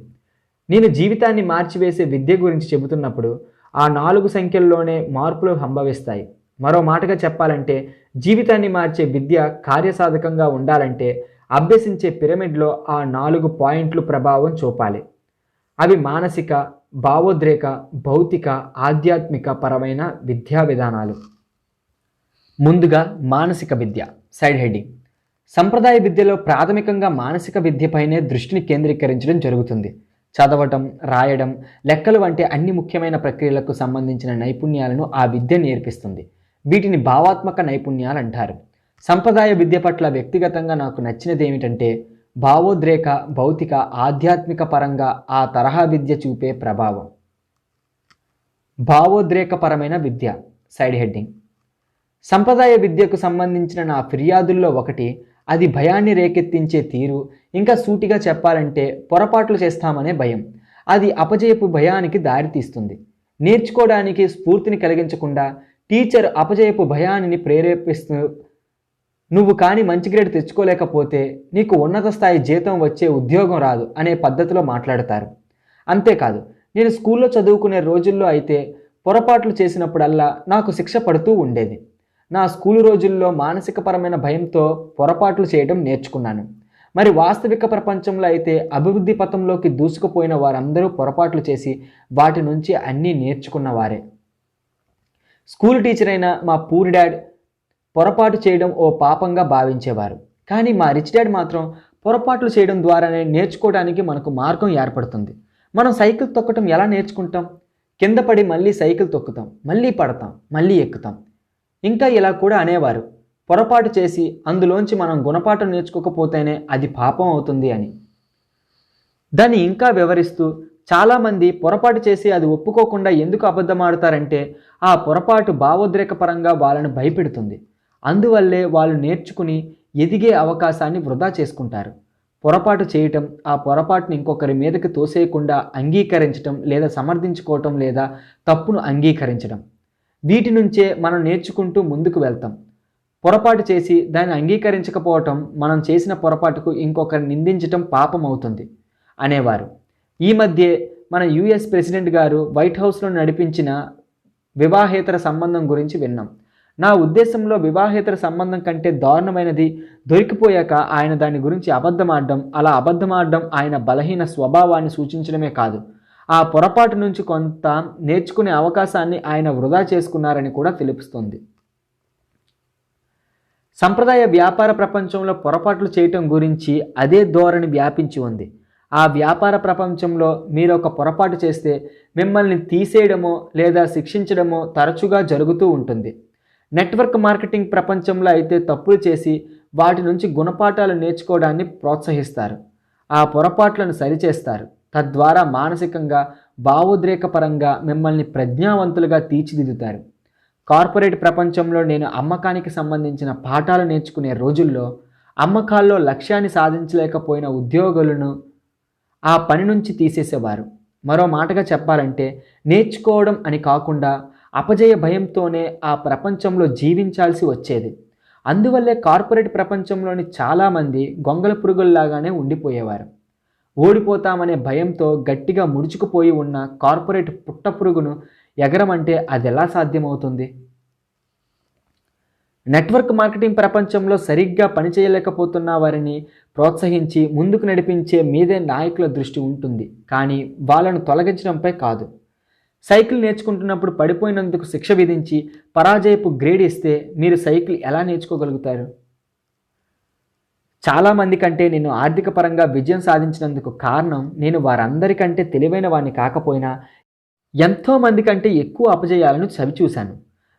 నేను జీవితాన్ని మార్చివేసే విద్య గురించి చెబుతున్నప్పుడు ఆ 4 సంఖ్యల్లోనే మార్పులు సంభవిస్తాయి. మరో మాటగా చెప్పాలంటే జీవితాన్ని మార్చే విద్య కార్యసాధకంగా ఉండాలంటే అభ్యసించే పిరమిడ్లో ఆ 4 పాయింట్లు ప్రభావం చూపాలి. అవి మానసిక, భావోద్రేక, భౌతిక, ఆధ్యాత్మిక పరమైన విద్యా విధానాలు. ముందుగా మానసిక విద్య. Side heading. సంప్రదాయ విద్యలో ప్రాథమికంగా మానసిక విద్యపైనే దృష్టిని కేంద్రీకరించడం జరుగుతుంది. చదవటం, రాయడం, లెక్కలు వంటి అన్ని ముఖ్యమైన ప్రక్రియలకు సంబంధించిన నైపుణ్యాలను ఆ విద్య నేర్పిస్తుంది. వీటిని భావాత్మక నైపుణ్యాలు అంటారు. సంప్రదాయ విద్య పట్ల వ్యక్తిగతంగా నాకు నచ్చినది ఏమిటంటే భావోద్రేక, భౌతిక, ఆధ్యాత్మిక పరంగా ఆ తరహా విద్య చూపే ప్రభావం. భావోద్రేకపరమైన విద్య. Side heading. సంప్రదాయ విద్యకు సంబంధించిన నా ఫిర్యాదుల్లో ఒకటి అది భయాన్ని రేకెత్తించే తీరు, ఇంకా సూటిగా చెప్పాలంటే పొరపాట్లు చేస్తామనే భయం. అది అపజయపు భయానికి దారితీస్తుంది. నేర్చుకోవడానికి స్ఫూర్తిని కలిగించకుండా టీచర్ అపజయపు భయాన్ని ప్రేరేపిస్తూ నువ్వు కానీ మంచి గ్రేడ్ తెచ్చుకోలేకపోతే నీకు ఉన్నత స్థాయి జీతం వచ్చే ఉద్యోగం రాదు అనే పద్ధతిలో మాట్లాడతారు. అంతేకాదు, నేను స్కూల్లో చదువుకునే రోజుల్లో అయితే పొరపాట్లు చేసినప్పుడల్లా నాకు శిక్ష పడుతూ ఉండేది. నా స్కూలు రోజుల్లో మానసికపరమైన భయంతో పొరపాట్లు చేయడం నేర్చుకున్నాను. మరి వాస్తవిక ప్రపంచంలో అయితే అభివృద్ధి పథంలోకి దూసుకుపోయిన వారందరూ పొరపాట్లు చేసి వాటి నుంచి అన్నీ నేర్చుకున్నవారే. స్కూల్ టీచర్ అయిన మా పూర్ డాడ్ పొరపాటు చేయడం ఓ పాపంగా భావించేవారు. కానీ మా రిచ్ డాడ్ మాత్రం పొరపాట్లు చేయడం ద్వారానే నేర్చుకోవడానికి మనకు మార్గం ఏర్పడుతుంది. మనం సైకిల్ తొక్కటం ఎలా నేర్చుకుంటాం? కింద పడి మళ్ళీ సైకిల్ తొక్కుతాం, మళ్ళీ పడతాం, మళ్ళీ ఎక్కుతాం. ఇంకా ఇలా కూడా అనేవారు, పొరపాటు చేసి అందులోంచి మనం గుణపాఠం నేర్చుకోకపోతేనే అది పాపం అవుతుంది అని. దాన్ని ఇంకా వివరిస్తూ చాలామంది పొరపాటు చేసి అది ఒప్పుకోకుండా ఎందుకు అబద్ధమాడుతారంటే ఆ పొరపాటు భావోద్రేకపరంగా వాళ్ళని భయపెడుతుంది. అందువల్లే వాళ్ళు నేర్చుకుని ఎదిగే అవకాశాన్ని వృధా చేసుకుంటారు. పొరపాటు చేయటం, ఆ పొరపాటును ఇంకొకరి మీదకి తోసేయకుండా అంగీకరించటం లేదా సమర్థించుకోవటం లేదా తప్పును అంగీకరించడం, వీటి నుంచే మనం నేర్చుకుంటూ ముందుకు వెళ్తాం. పొరపాటు చేసి దాన్ని అంగీకరించకపోవటం, మనం చేసిన పొరపాటుకు ఇంకొకరిని నిందించటం పాపం అవుతుంది అనేవారు. ఈ మధ్యే మన యుఎస్ ప్రెసిడెంట్ గారు వైట్ హౌస్లో నడిపించిన వివాహేతర సంబంధం గురించి విన్నాం. నా ఉద్దేశంలో వివాహేతర సంబంధం కంటే దారుణమైనది దొరికిపోయాక ఆయన దాని గురించి అబద్ధమాడడం. అలా అబద్ధమాడడం ఆయన బలహీన స్వభావాన్ని సూచించడమే కాదు, ఆ పొరపాటు నుంచి కొంత నేర్చుకునే అవకాశాన్ని ఆయన వృధా చేసుకున్నారని కూడా తెలుపుతుంది. సంప్రదాయ వ్యాపార ప్రపంచంలో పొరపాట్లు చేయటం గురించి అదే ధోరణి వ్యాపించి ఉంది. ఆ వ్యాపార ప్రపంచంలో మీరు ఒక పొరపాటు చేస్తే మిమ్మల్ని తీసేయడమో లేదా శిక్షించడమో తరచుగా జరుగుతూ ఉంటుంది. నెట్వర్క్ మార్కెటింగ్ ప్రపంచంలో అయితే తప్పులు చేసి వాటి నుంచి గుణపాఠాలు నేర్చుకోవడాన్ని ప్రోత్సహిస్తారు. ఆ పొరపాట్లను సరిచేస్తారు. తద్వారా మానసికంగా, భావోద్రేకపరంగా మిమ్మల్ని ప్రజ్ఞావంతులుగా తీర్చిదిద్దుతారు. కార్పొరేట్ ప్రపంచంలో నేను అమ్మకానికి సంబంధించిన పాఠాలు నేర్చుకునే రోజుల్లో అమ్మకాల్లో లక్ష్యాన్ని సాధించలేకపోయిన ఉద్యోగులను ఆ పని నుంచి తీసేసేవారు. మరో మాటగా చెప్పాలంటే నేర్చుకోవడం అని కాకుండా అపజయ భయంతోనే ఆ ప్రపంచంలో జీవించాల్సి వచ్చేది. అందువల్లే కార్పొరేట్ ప్రపంచంలోని చాలామంది గొంగళ పురుగుల్లాగానే ఉండిపోయేవారు. ఓడిపోతామనే భయంతో గట్టిగా ముడుచుకుపోయి ఉన్న కార్పొరేట్ పుట్టపురుగును ఎగరమంటే అది ఎలా సాధ్యమవుతుంది? నెట్వర్క్ మార్కెటింగ్ ప్రపంచంలో సరిగ్గా పనిచేయలేకపోతున్న వారిని ప్రోత్సహించి ముందుకు నడిపించే మీదే నాయకుల దృష్టి ఉంటుంది, కానీ వాళ్ళను తొలగించడంపై కాదు. సైకిల్ నేర్చుకుంటున్నప్పుడు పడిపోయినందుకు శిక్ష విధించి పరాజయపు గ్రేడ్ ఇస్తే మీరు సైకిల్ ఎలా నేర్చుకోగలుగుతారు? చాలామంది కంటే నేను ఆర్థిక పరంగా విజయం సాధించినందుకు కారణం నేను వారందరికంటే తెలివైన వాడిని కాకపోయినా ఎంతోమంది కంటే ఎక్కువ అపజయాలను చవిచూశాను.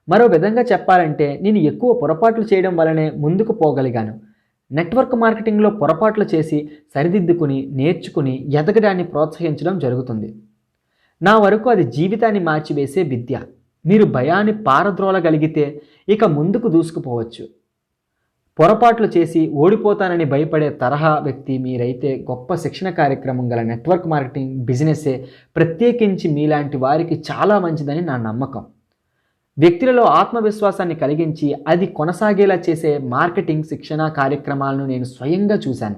మరో విధంగా చెప్పాలంటే నేను ఎక్కువ పొరపాట్లు చేయడం వల్లనే ముందుకు పోగలిగాను. నెట్వర్క్ మార్కెటింగ్లో పొరపాట్లు చేసి సరిదిద్దుకుని నేర్చుకుని ఎదగడాన్ని ప్రోత్సహించడం జరుగుతుంది. నా వరకు అది జీవితాన్ని మార్చివేసే విద్య. మీరు భయాన్ని పారద్రోలగలిగితే ఇక ముందుకు దూసుకుపోవచ్చు. పొరపాట్లు చేసి ఓడిపోతానని భయపడే తరహా వ్యక్తి మీరైతే గొప్ప శిక్షణ కార్యక్రమం గల నెట్వర్క్ మార్కెటింగ్ బిజినెస్సే ప్రత్యేకించి మీలాంటి వారికి చాలా మంచిదని నా నమ్మకం. వ్యక్తులలో ఆత్మవిశ్వాసాన్ని కలిగించి అది కొనసాగేలా చేసే మార్కెటింగ్ శిక్షణ కార్యక్రమాలను నేను స్వయంగా చూశాను.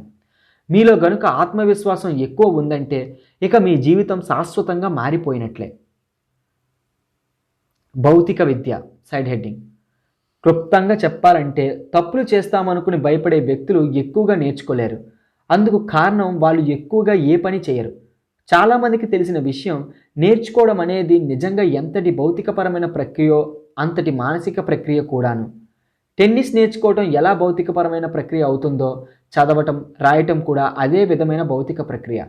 మీలో గనుక ఆత్మవిశ్వాసం ఎక్కువ ఉందంటే ఇక మీ జీవితం శాశ్వతంగా మారిపోయినట్లే. భౌతిక విద్య సైడ్ హెడ్డింగ్. క్లుప్తంగా చెప్పాలంటే తప్పులు చేస్తామనుకుని భయపడే వ్యక్తులు ఎక్కువగా నేర్చుకోలేరు. అందుకు కారణం వాళ్ళు ఎక్కువగా ఏ పని చేయరు. చాలామందికి తెలిసిన విషయం, నేర్చుకోవడం అనేది నిజంగా ఎంతటి భౌతికపరమైన ప్రక్రియో అంతటి మానసిక ప్రక్రియ కూడాను. టెన్నిస్ నేర్చుకోవడం ఎలా భౌతికపరమైన ప్రక్రియ అవుతుందో చదవటం రాయటం కూడా అదే విధమైన భౌతిక ప్రక్రియ.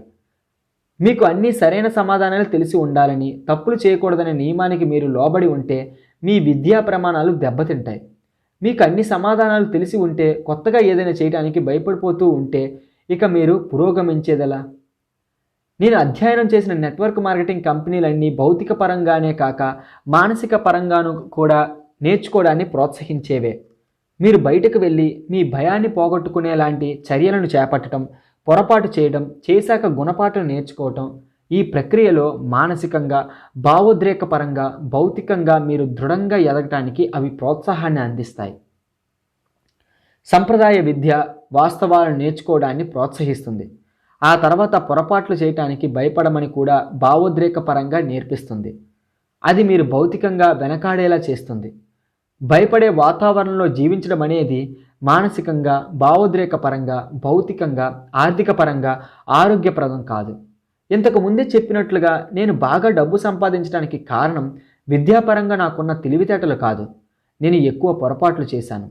మీకు అన్ని సరైన సమాధానాలు తెలిసి ఉండాలని, తప్పులు చేయకూడదనే నియమానికి మీరు లోబడి ఉంటే మీ విద్యా ప్రమాణాలు దెబ్బతింటాయి. మీకు అన్ని సమాధానాలు తెలిసి ఉంటే కొత్తగా ఏదైనా చేయడానికి భయపడిపోతూ ఉంటే ఇక మీరు పురోగమించేదెలా? నేను అధ్యయనం చేసిన నెట్వర్క్ మార్కెటింగ్ కంపెనీలన్నీ భౌతిక పరంగానే కాక మానసిక పరంగాను కూడా నేర్చుకోవడాన్ని ప్రోత్సహించేవే. మీరు బయటకు వెళ్ళి మీ భయాన్ని పోగొట్టుకునేలాంటి చర్యలను చేపట్టడం, పొరపాటు చేయడం, చేశాక గుణపాఠం నేర్చుకోవటం, ఈ ప్రక్రియలో మానసికంగా, భావోద్రేకపరంగా, భౌతికంగా మీరు దృఢంగా ఎదగటానికి అవి ప్రోత్సాహాన్ని అందిస్తాయి. సంప్రదాయ విద్య వాస్తవాలను నేర్చుకోవడాన్ని ప్రోత్సహిస్తుంది. ఆ తర్వాత పొరపాట్లు చేయటానికి భయపడమని కూడా భావోద్రేకపరంగా నేర్పిస్తుంది. అది మీరు భౌతికంగా వెనకాడేలా చేస్తుంది. భయపడే వాతావరణంలో జీవించడం అనేది మానసికంగా, భావోద్రేకపరంగా, భౌతికంగా, ఆర్థిక పరంగా ఆరోగ్యప్రదం కాదు. ఇంతకు ముందే చెప్పినట్లుగా నేను బాగా డబ్బు సంపాదించడానికి కారణం విద్యాపరంగా నాకున్న తెలివితేటలు కాదు. నేను ఎక్కువ పొరపాట్లు చేశాను.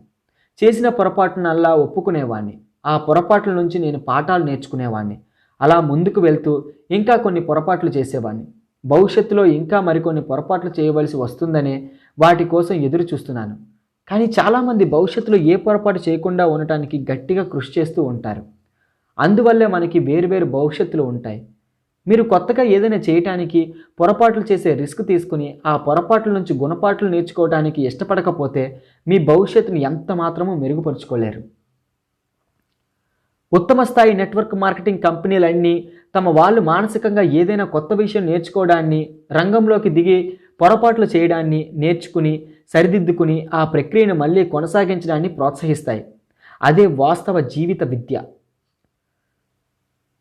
చేసిన పొరపాటునల్లా ఒప్పుకునేవాడిని. ఆ పొరపాట్ల నుంచి నేను పాఠాలు నేర్చుకునేవాడిని. అలా ముందుకు వెళ్తూ ఇంకా కొన్ని పొరపాట్లు చేసేవాడిని. భవిష్యత్తులో ఇంకా మరికొన్ని పొరపాట్లు చేయవలసి వస్తుందనే వాటి కోసం ఎదురు చూస్తున్నాను. కానీ చాలామంది భవిష్యత్తులో ఏ పొరపాటు చేయకుండా ఉండటానికి గట్టిగా కృషి చేస్తూ ఉంటారు. అందువల్లే మనకి వేరువేరు భవిష్యత్తులు ఉంటాయి. మీరు కొత్తగా ఏదైనా చేయటానికి పొరపాట్లు చేసే రిస్క్ తీసుకుని ఆ పొరపాట్ల నుంచి గుణపాఠాలు నేర్చుకోవడానికి ఇష్టపడకపోతే మీ భవిష్యత్తుని ఎంత మాత్రమూ మెరుగుపరుచుకోలేరు. ఉత్తమ స్థాయి నెట్వర్క్ మార్కెటింగ్ కంపెనీలన్నీ తమ వాళ్ళు మానసికంగా ఏదైనా కొత్త విషయం నేర్చుకోవడాన్ని, రంగంలోకి దిగి పొరపాట్లు చేయడాన్ని నేర్చుకుని సరిదిద్దుకుని ఆ ప్రక్రియను మళ్ళీ కొనసాగించడాన్ని ప్రోత్సహిస్తాయి. అదే వాస్తవ జీవిత విద్య.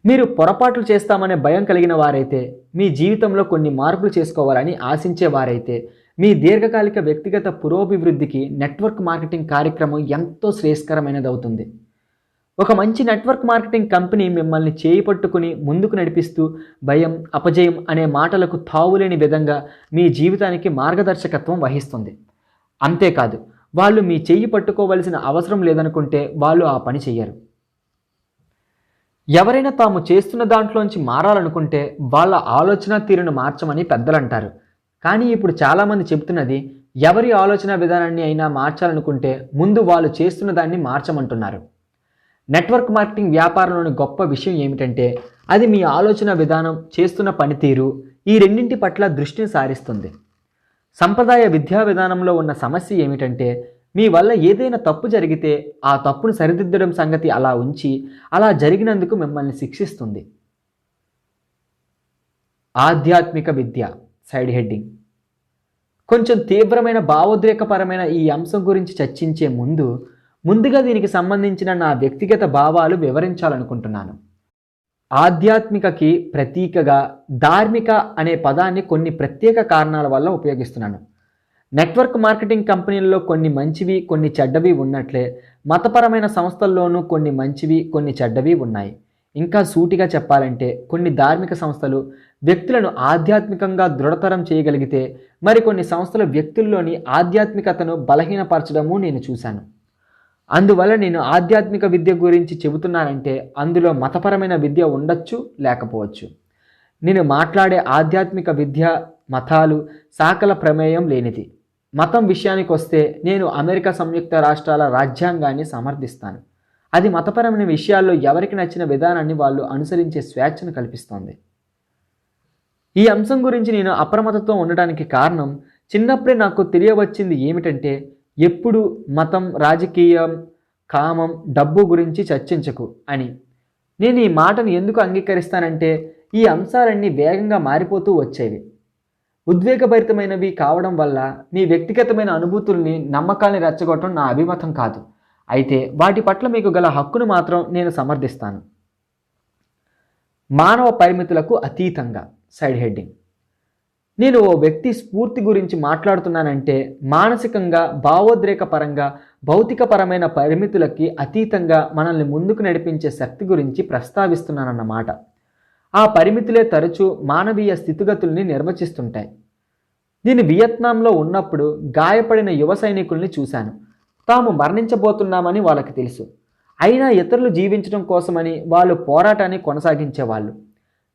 మీరు పొరపాట్లు చేస్తామనే భయం కలిగిన వారైతే, మీ జీవితంలో కొన్ని మార్పులు చేసుకోవాలని ఆశించేవారైతే, మీ దీర్ఘకాలిక వ్యక్తిగత పురోభివృద్ధికి నెట్వర్క్ మార్కెటింగ్ కార్యక్రమం ఎంతో శ్రేయస్కరమైనది అవుతుంది. ఒక మంచి నెట్వర్క్ మార్కెటింగ్ కంపెనీ మిమ్మల్ని చేయి పట్టుకుని ముందుకు నడిపిస్తూ భయం, అపజయం అనే మాటలకు తావులేని విధంగా మీ జీవితానికి మార్గదర్శకత్వం వహిస్తుంది. అంతేకాదు, వాళ్ళు మీ చెయ్యి పట్టుకోవలసిన అవసరం లేదనుకుంటే వాళ్ళు ఆ పని చెయ్యరు. ఎవరైనా తాము చేస్తున్న దాంట్లోంచి మారాలనుకుంటే వాళ్ళ ఆలోచన తీరును మార్చమని పెద్దలంటారు. కానీ ఇప్పుడు చాలామంది చెబుతున్నది, ఎవరి ఆలోచన విధానాన్ని అయినా మార్చాలనుకుంటే ముందు వాళ్ళు చేస్తున్న దాన్ని మార్చమంటున్నారు. నెట్వర్క్ మార్కెటింగ్ వ్యాపారంలోని గొప్ప విషయం ఏమిటంటే అది మీ ఆలోచన విధానం, చేస్తున్న పనితీరు ఈ రెండింటి పట్ల దృష్టిని సారిస్తుంది. సంప్రదాయ విద్యా విధానంలో ఉన్న సమస్య ఏమిటంటే మీ వల్ల ఏదైనా తప్పు జరిగితే ఆ తప్పును సరిదిద్దడం సంగతి అలా ఉంచి అలా జరిగినందుకు మిమ్మల్ని శిక్షిస్తుంది. ఆధ్యాత్మిక విద్య సైడ్ హెడ్డింగ్. కొంచెం తీవ్రమైన భావోద్రేకపరమైన ఈ అంశం గురించి చర్చించే ముందుగా దీనికి సంబంధించిన నా వ్యక్తిగత భావాలు వివరించాలనుకుంటున్నాను. ఆధ్యాత్మికకి ప్రతీకగా ధార్మిక అనే పదాన్ని కొన్ని ప్రత్యేక కారణాల వల్ల ఉపయోగిస్తున్నాను. నెట్వర్క్ మార్కెటింగ్ కంపెనీల్లో కొన్ని మంచివి, కొన్ని చెడ్డవి ఉన్నట్లే మతపరమైన సంస్థల్లోనూ కొన్ని మంచివి, కొన్ని చెడ్డవి ఉన్నాయి. ఇంకా సూటిగా చెప్పాలంటే కొన్ని ధార్మిక సంస్థలు వ్యక్తులను ఆధ్యాత్మికంగా దృఢతరం చేయగలిగితే మరికొన్ని సంస్థలు వ్యక్తుల్లోని ఆధ్యాత్మికతను బలహీనపరచడము నేను చూశాను. అందువల్ల నేను ఆధ్యాత్మిక విద్య గురించి చెబుతున్నానంటే అందులో మతపరమైన విద్య ఉండొచ్చు, లేకపోవచ్చు. నేను మాట్లాడే ఆధ్యాత్మిక విద్య మతాలు శాఖల ప్రమేయం లేనిది. మతం విషయానికి వస్తే నేను అమెరికా సంయుక్త రాష్ట్రాల రాజ్యాంగాన్ని సమర్థిస్తాను. అది మతపరమైన విషయాల్లో ఎవరికి నచ్చిన విధానాన్ని వాళ్ళు అనుసరించే స్వేచ్ఛను కల్పిస్తోంది. ఈ అంశం గురించి నేను అప్రమత్తతో ఉండడానికి కారణం చిన్నప్పుడే నాకు తెలియవచ్చింది ఏమిటంటే ఎప్పుడు మతం, రాజకీయం, కామం, డబ్బు గురించి చర్చించకు అని. నేను ఈ మాటను ఎందుకు అంగీకరిస్తానంటే ఈ అంశాలన్నీ వేగంగా మారిపోతూ వచ్చేవి. ఉద్వేగభరితమైనవి కావడం వల్ల మీ వ్యక్తిగతమైన అనుభూతుల్ని, నమ్మకాల్ని రెచ్చగొట్టడం నా అభిమతం కాదు. అయితే వాటి పట్ల మీకు గల హక్కును మాత్రం నేను సమర్థిస్తాను. మానవ పరిమితులకు అతీతంగా సైడ్ హెడ్డింగ్. నేను ఓ వ్యక్తి స్ఫూర్తి గురించి మాట్లాడుతున్నానంటే మానసికంగా, భావోద్రేకపరంగా, భౌతికపరమైన పరిమితులకి అతీతంగా మనల్ని ముందుకు నడిపించే శక్తి గురించి ప్రస్తావిస్తున్నానన్నమాట. ఆ పరిమితులే తరచూ మానవీయ స్థితిగతుల్ని నిర్వచిస్తుంటాయి. నేను వియత్నాంలో ఉన్నప్పుడు గాయపడిన యువ సైనికుల్ని చూశాను. తాము మరణించబోతున్నామని వాళ్ళకి తెలుసు. అయినా ఇతరులు జీవించడం కోసమని వాళ్ళు పోరాటాన్ని కొనసాగించేవాళ్ళు.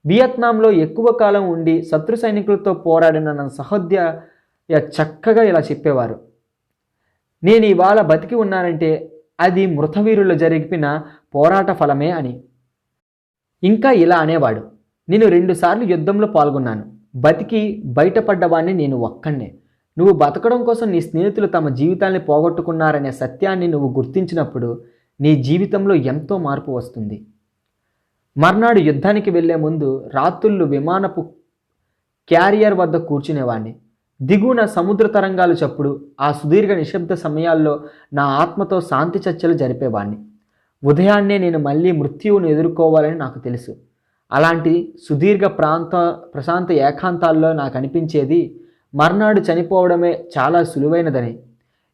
వియత్నాంలో ఎక్కువ కాలం ఉండి శత్రు సైనికులతో పోరాడిన నా సహోదయ చక్కగా ఇలా చెప్పేవారు, నేను ఇవాళ బతికి ఉన్నానంటే అది మృతవీరులు జరిపిన పోరాట ఫలమే అని. ఇంకా ఇలా అనేవాడు, నేను 2 సార్లు యుద్ధంలో పాల్గొన్నాను. బతికి బయటపడ్డవాణ్ణి నేను ఒక్కనే. నువ్వు బతకడం కోసం నీ స్నేహితులు తమ జీవితాల్ని పోగొట్టుకున్నారనే సత్యాన్ని నువ్వు గుర్తించినప్పుడు నీ జీవితంలో ఎంతో మార్పు వస్తుంది. మర్నాడు యుద్ధానికి వెళ్లే ముందు రాత్రుళ్ళు విమానపు క్యారియర్ వద్ద కూర్చునేవాణ్ణి. దిగువన సముద్ర తరంగాలు చప్పుడు ఆ సుదీర్ఘ నిశ్శబ్ద సమయాల్లో నా ఆత్మతో శాంతి చర్చలు జరిపేవాణ్ణి. ఉదయాన్నే నేను మళ్ళీ మృత్యువును ఎదుర్కోవాలని నాకు తెలుసు. అలాంటి సుదీర్ఘ ప్రశాంత ఏకాంతాల్లో నాకు అనిపించేది మర్నాడు చనిపోవడమే చాలా సులువైనదని.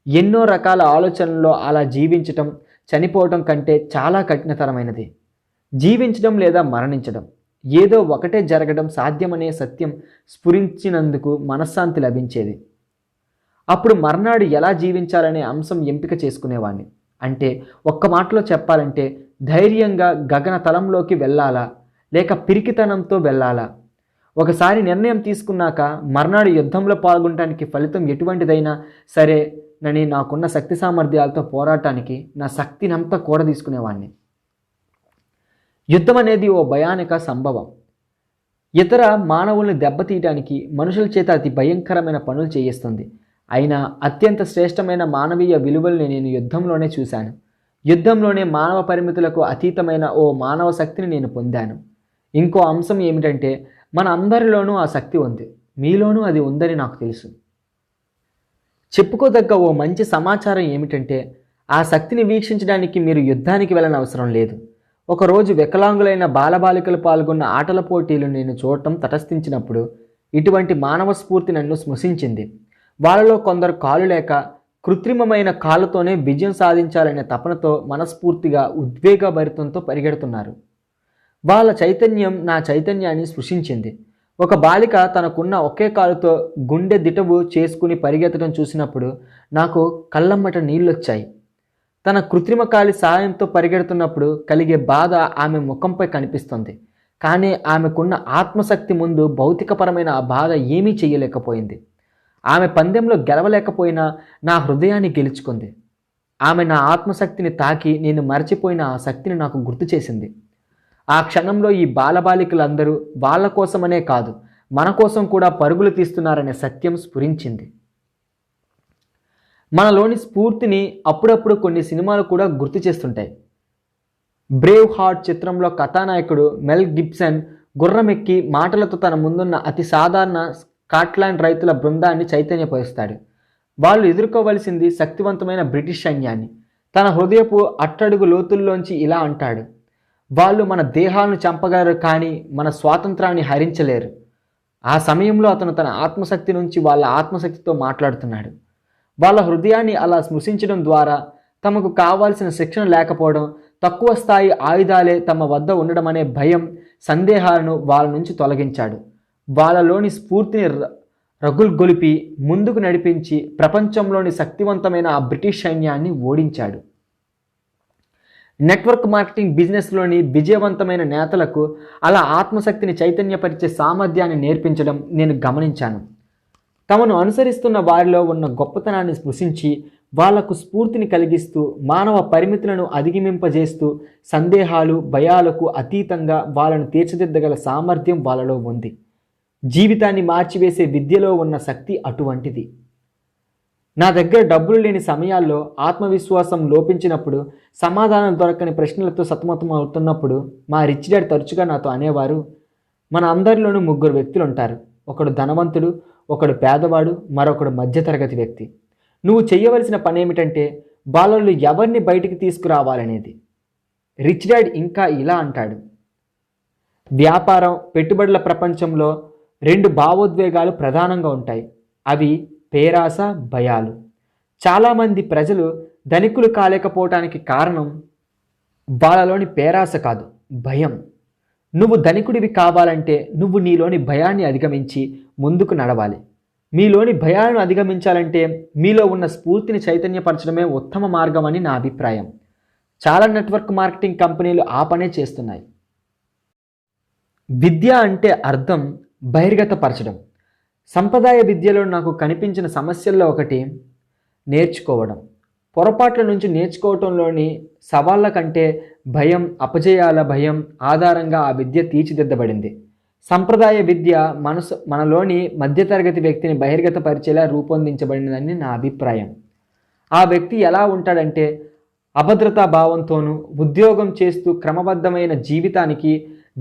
ఎన్నో రకాల ఆలోచనల్లో అలా జీవించటం చనిపోవటం కంటే చాలా కఠినతరమైనది. జీవించడం లేదా మరణించడం, ఏదో ఒకటే జరగడం సాధ్యమనే సత్యం స్ఫురించినందుకు మనశ్శాంతి లభించేది. అప్పుడు మర్నాడు ఎలా జీవించాలనే అంశం ఎంపిక చేసుకునేవాడిని. అంటే ఒక్క మాటలో చెప్పాలంటే ధైర్యంగా గగన తలంలోకి వెళ్ళాలా లేక పిరికితనంతో వెళ్ళాలా? ఒకసారి నిర్ణయం తీసుకున్నాక మర్నాడు యుద్ధంలో పాల్గొనడానికి ఫలితం ఎటువంటిదైనా సరేనని నాకున్న శక్తి సామర్థ్యాలతో పోరాటానికి నా శక్తినంతా కూడ తీసుకునేవాడిని. యుద్ధం అనేది ఓ భయానక సంభవం. ఇతర మానవుల్ని దెబ్బతీయడానికి మనుషుల చేత అతి భయంకరమైన పనులు చేయిస్తుంది. అయినా అత్యంత శ్రేష్టమైన మానవీయ విలువల్ని నేను యుద్ధంలోనే చూశాను. యుద్ధంలోనే మానవ పరిమితులకు అతీతమైన ఓ మానవ శక్తిని నేను పొందాను. ఇంకో అంశం ఏమిటంటే మన అందరిలోనూ ఆ శక్తి ఉంది. మీలోనూ అది ఉందని నాకు తెలుసు. చెప్పుకోదగ్గ ఓ మంచి సమాచారం ఏమిటంటే ఆ శక్తిని వీక్షించడానికి మీరు యుద్ధానికి వెళ్ళనవసరం లేదు. ఒకరోజు వికలాంగులైన బాలబాలికలు పాల్గొన్న ఆటల పోటీలు నేను చూడటం తటస్థించినప్పుడు ఇటువంటి మానవ స్ఫూర్తి నన్ను స్పృశించింది. వాళ్ళలో కొందరు కాలు లేక కృత్రిమమైన కాళ్ళతోనే విజయం సాధించాలనే తపనతో మనస్ఫూర్తిగా ఉద్వేగభరితంతో పరిగెడుతున్నారు. వాళ్ళ చైతన్యం నా చైతన్యాన్ని స్పృశించింది. ఒక బాలిక తనకున్న ఒకే కాలుతో గుండె దిటవు చేసుకుని పరిగెత్తడం చూసినప్పుడు నాకు కళ్ళమ్మట నీళ్ళొచ్చాయి. తన కృత్రిమ కాలి సహాయంతో పరిగెడుతున్నప్పుడు కలిగే బాధ ఆమె ముఖంపై కనిపిస్తుంది. కానీ ఆమెకున్న ఆత్మశక్తి ముందు భౌతికపరమైన ఆ బాధ ఏమీ చేయలేకపోయింది. ఆమె పందెంలో గెలవలేకపోయినా నా హృదయాన్ని గెలుచుకుంది. ఆమె నా ఆత్మశక్తిని తాకి నేను మరచిపోయిన ఆ శక్తిని నాకు గుర్తు చేసింది. ఆ క్షణంలో ఈ బాలబాలికలందరూ వాళ్ళ కోసమనే కాదు మన కోసం కూడా పరుగులు తీస్తున్నారనే సత్యం స్ఫురించింది. మనలోని స్ఫూర్తిని అప్పుడప్పుడు కొన్ని సినిమాలు కూడా గుర్తు చేస్తుంటాయి. బ్రేవ్ హార్ట్ చిత్రంలో కథానాయకుడు మెల్ గిబ్సన్ గుర్రమెక్కి మాటలతో తన ముందున్న అతి సాధారణ స్కాట్లాండ్ రైతుల బృందాన్ని చైతన్యపరుస్తాడు. వాళ్ళు ఎదుర్కోవలసింది శక్తివంతమైన బ్రిటిష్ సైన్యాన్ని. తన హృదయపు అట్టడుగు లోతుల్లోంచి ఇలా అంటాడు, వాళ్ళు మన దేహాలను చంపగలరు కానీ మన స్వాతంత్రాన్ని హరించలేరు. ఆ సమయంలో అతను తన ఆత్మశక్తి నుంచి వాళ్ళ ఆత్మశక్తితో మాట్లాడుతున్నాడు. వాళ్ళ హృదయాన్ని అలా స్పృశించడం ద్వారా తమకు కావాల్సిన శిక్షణ లేకపోవడం, తక్కువ స్థాయి ఆయుధాలే తమ వద్ద ఉండడం అనే భయం, సందేహాలను వాళ్ళ నుంచి తొలగించాడు. వాళ్ళలోని స్ఫూర్తిని రగుల్గొలిపి ముందుకు నడిపించి ప్రపంచంలోని శక్తివంతమైన ఆ బ్రిటిష్ సైన్యాన్ని ఓడించాడు. నెట్వర్క్ మార్కెటింగ్ బిజినెస్లోని విజయవంతమైన నేతలకు అలా ఆత్మశక్తిని చైతన్యపరిచే సామర్థ్యాన్ని నేర్పించడం నేను గమనించాను. తమను అనుసరిస్తున్న వారిలో ఉన్న గొప్పతనాన్ని స్పృశించి వాళ్లకు స్ఫూర్తిని కలిగిస్తూ, మానవ పరిమితులను అధిగమింపజేస్తూ, సందేహాలు భయాలకు అతీతంగా వాళ్ళను తీర్చిదిద్దగల సామర్థ్యం వాళ్ళలో ఉంది. జీవితాన్ని మార్చివేసే విద్యలో ఉన్న శక్తి అటువంటిది. నా దగ్గర డబ్బులు లేని సమయాల్లో, ఆత్మవిశ్వాసం లోపించినప్పుడు, సమాధానం దొరకని ప్రశ్నలతో సతమతం అవుతున్నప్పుడు మా రిచ్ డాడ్ తరచుగా నాతో అనేవారు, మన అందరిలోనూ ముగ్గురు వ్యక్తులు ఉంటారు. ఒకడు ధనవంతుడు, ఒకడు పేదవాడు, మరొకడు మధ్యతరగతి వ్యక్తి. నువ్వు చేయవలసిన పని ఏమిటంటే వాళ్ళలో ఎవరిని బయటికి తీసుకురావాలనేది. రిచ్ డాడ్ ఇంకా ఇలా అంటాడు, వ్యాపారం, పెట్టుబడుల ప్రపంచంలో 2 భావోద్వేగాలు ప్రధానంగా ఉంటాయి. అవి పేరాస, భయాలు. చాలామంది ప్రజలు ధనికులు కాలేకపోవటానికి కారణం వాళ్ళలోని పేరాస కాదు, భయం. నువ్వు ధనికుడివి కావాలంటే నువ్వు నీలోని భయాన్ని అధిగమించి ముందుకు నడవాలి. మీలోని భయాలను అధిగమించాలంటే మీలో ఉన్న స్ఫూర్తిని చైతన్యపరచడమే ఉత్తమ మార్గం అని నా అభిప్రాయం. చాలా నెట్వర్క్ మార్కెటింగ్ కంపెనీలు ఆ పనే చేస్తున్నాయి. విద్య అంటే అర్థం బహిర్గతపరచడం. సంప్రదాయ విద్యలో నాకు కనిపించిన సమస్యల్లో ఒకటి నేర్చుకోవడం. పొరపాట్ల నుంచి నేర్చుకోవటంలోని సవాళ్ళ కంటే భయం, అపజయాల భయం ఆధారంగా ఆ విద్య తీర్చిదిద్దబడింది. సంప్రదాయ విద్య మనలోని మధ్యతరగతి వ్యక్తిని బహిర్గతపరిచేలా రూపొందించబడినదని నా అభిప్రాయం. ఆ వ్యక్తి ఎలా ఉంటాడంటే అభద్రతా భావంతోనూ, ఉద్యోగం చేస్తూ క్రమబద్ధమైన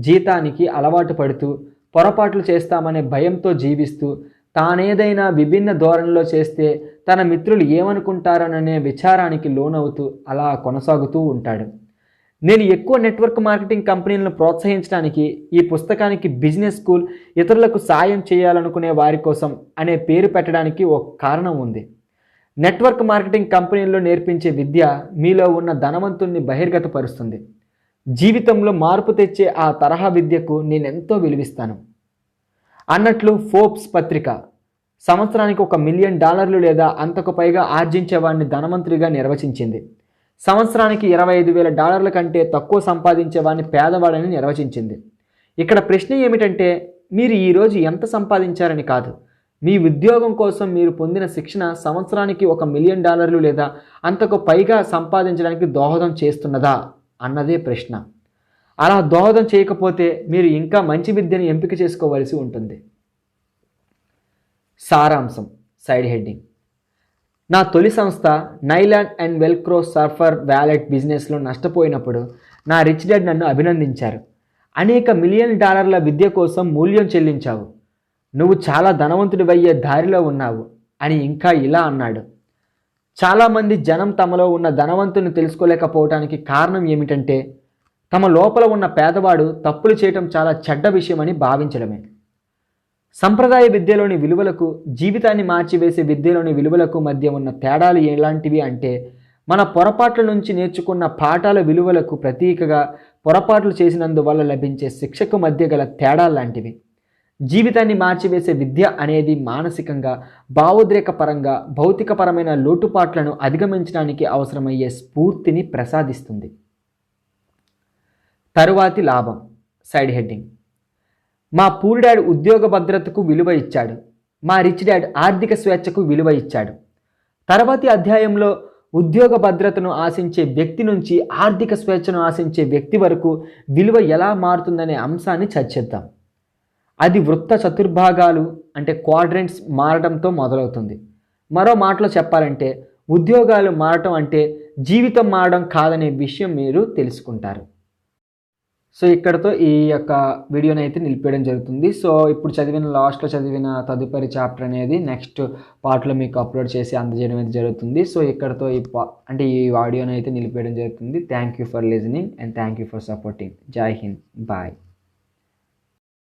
జీతానికి అలవాటు పడుతూ, పొరపాట్లు చేస్తామనే భయంతో జీవిస్తూ, తానేదైనా విభిన్న ధోరణిలో చేస్తే తన మిత్రులు ఏమనుకుంటారననే విచారానికి లోనవుతూ అలా కొనసాగుతూ ఉంటాడు. నేను ఎక్కువ నెట్వర్క్ మార్కెటింగ్ కంపెనీలను ప్రోత్సహించడానికి ఈ పుస్తకానికి బిజినెస్ స్కూల్, ఇతరులకు సాయం చేయాలనుకునే వారి కోసం అనే పేరు పెట్టడానికి ఒక కారణం ఉంది. నెట్వర్క్ మార్కెటింగ్ కంపెనీల్లో నేర్పించే విద్య మీలో ఉన్న ధనవంతుణ్ణి బహిర్గతపరుస్తుంది. జీవితంలో మార్పు తెచ్చే ఆ తరహా విద్యకు నేనెంతో విలువిస్తాను. అన్నట్లు ఫోర్బ్స్ పత్రిక సంవత్సరానికి $1 మిలియన్ లేదా అంతకు పైగా ఆర్జించేవాడిని ధనవంతుడిగా నిర్వచించింది. సంవత్సరానికి $25,000 కంటే తక్కువ సంపాదించేవాడిని పేదవాడని నిర్వచించింది. ఇక్కడ ప్రశ్న ఏమిటంటే మీరు ఈరోజు ఎంత సంపాదించారని కాదు, మీ ఉద్యోగం కోసం మీరు పొందిన శిక్షణ సంవత్సరానికి $1 మిలియన్ లేదా అంతకు పైగా సంపాదించడానికి దోహదం చేస్తున్నదా అన్నదే ప్రశ్న. అలా దోహదం చేయకపోతే మీరు ఇంకా మంచి విద్యను ఎంపిక చేసుకోవలసి ఉంటుంది. సారాంశం, సైడ్ హెడ్డింగ్. నా తొలి సంస్థ nylon and Velcro surfer wallet బిజినెస్లో నష్టపోయినప్పుడు నా రిచ్ డాడ్ నన్ను అభినందించారు. అనేక $1 మిలియన్ విద్య కోసం మూల్యం చెల్లించావు, నువ్వు చాలా ధనవంతుడివయ్యే దారిలో ఉన్నావు అని ఇంకా ఇలా అన్నాడు. చాలామంది జనం తమలో ఉన్న ధనవంతుని తెలుసుకోలేకపోవటానికి కారణం ఏమిటంటే తమ లోపల ఉన్న పేదవాడు తప్పులు చేయటం చాలా చెడ్డ విషయమని భావించడమే. సంప్రదాయ విద్యలోని విలువలకు, జీవితాన్ని మార్చివేసే విద్యలోని విలువలకు మధ్య ఉన్న తేడాలు ఎలాంటివి అంటే మన పొరపాట్ల నుంచి నేర్చుకున్న పాఠాల విలువలకు ప్రతీకగా పొరపాట్లు చేసినందువల్ల లభించే శిక్షకు మధ్య గల తేడా లాంటివి. జీవితాన్ని మార్చివేసే విద్య అనేది మానసికంగా, భావోద్రేకపరంగా, భౌతికపరమైన లోటుపాట్లను అధిగమించడానికి అవసరమయ్యే స్ఫూర్తిని ప్రసాదిస్తుంది. తరువాతి లాభం, సైడ్ హెడ్డింగ్. మా పూర్ డాడ్ ఉద్యోగ భద్రతకు విలువ ఇచ్చాడు, మా రిచ్ డాడ్ ఆర్థిక స్వేచ్ఛకు విలువ ఇచ్చాడు. తర్వాతి అధ్యాయంలో ఉద్యోగ భద్రతను ఆశించే వ్యక్తి నుంచి ఆర్థిక స్వేచ్ఛను ఆశించే వ్యక్తి వరకు విలువ ఎలా మారుతుందనే అంశాన్ని చర్చిద్దాం. అది వృత్త చతుర్భాగాలు అంటే క్వాడ్రెంట్స్ మారడంతో మొదలవుతుంది. మరో మాటలో చెప్పాలంటే ఉద్యోగాలు మారటం అంటే జీవితం మారడం కాదనే విషయం మీరు తెలుసుకుంటారు. సో ఇక్కడతో ఈ యొక్క వీడియోని అయితే నిలిపేయడం జరుగుతుంది. సో ఇప్పుడు లాస్ట్లో చదివిన తదుపరి చాప్టర్ అనేది నెక్స్ట్ పార్ట్లో మీకు అప్లోడ్ చేసి అందజేయడం అయితే జరుగుతుంది. సో ఇక్కడతో అంటే ఈ ఆడియోని అయితే నిలిపేయడం జరుగుతుంది. Thank you for listening and thank you for supporting. జై హింద్. బాయ్.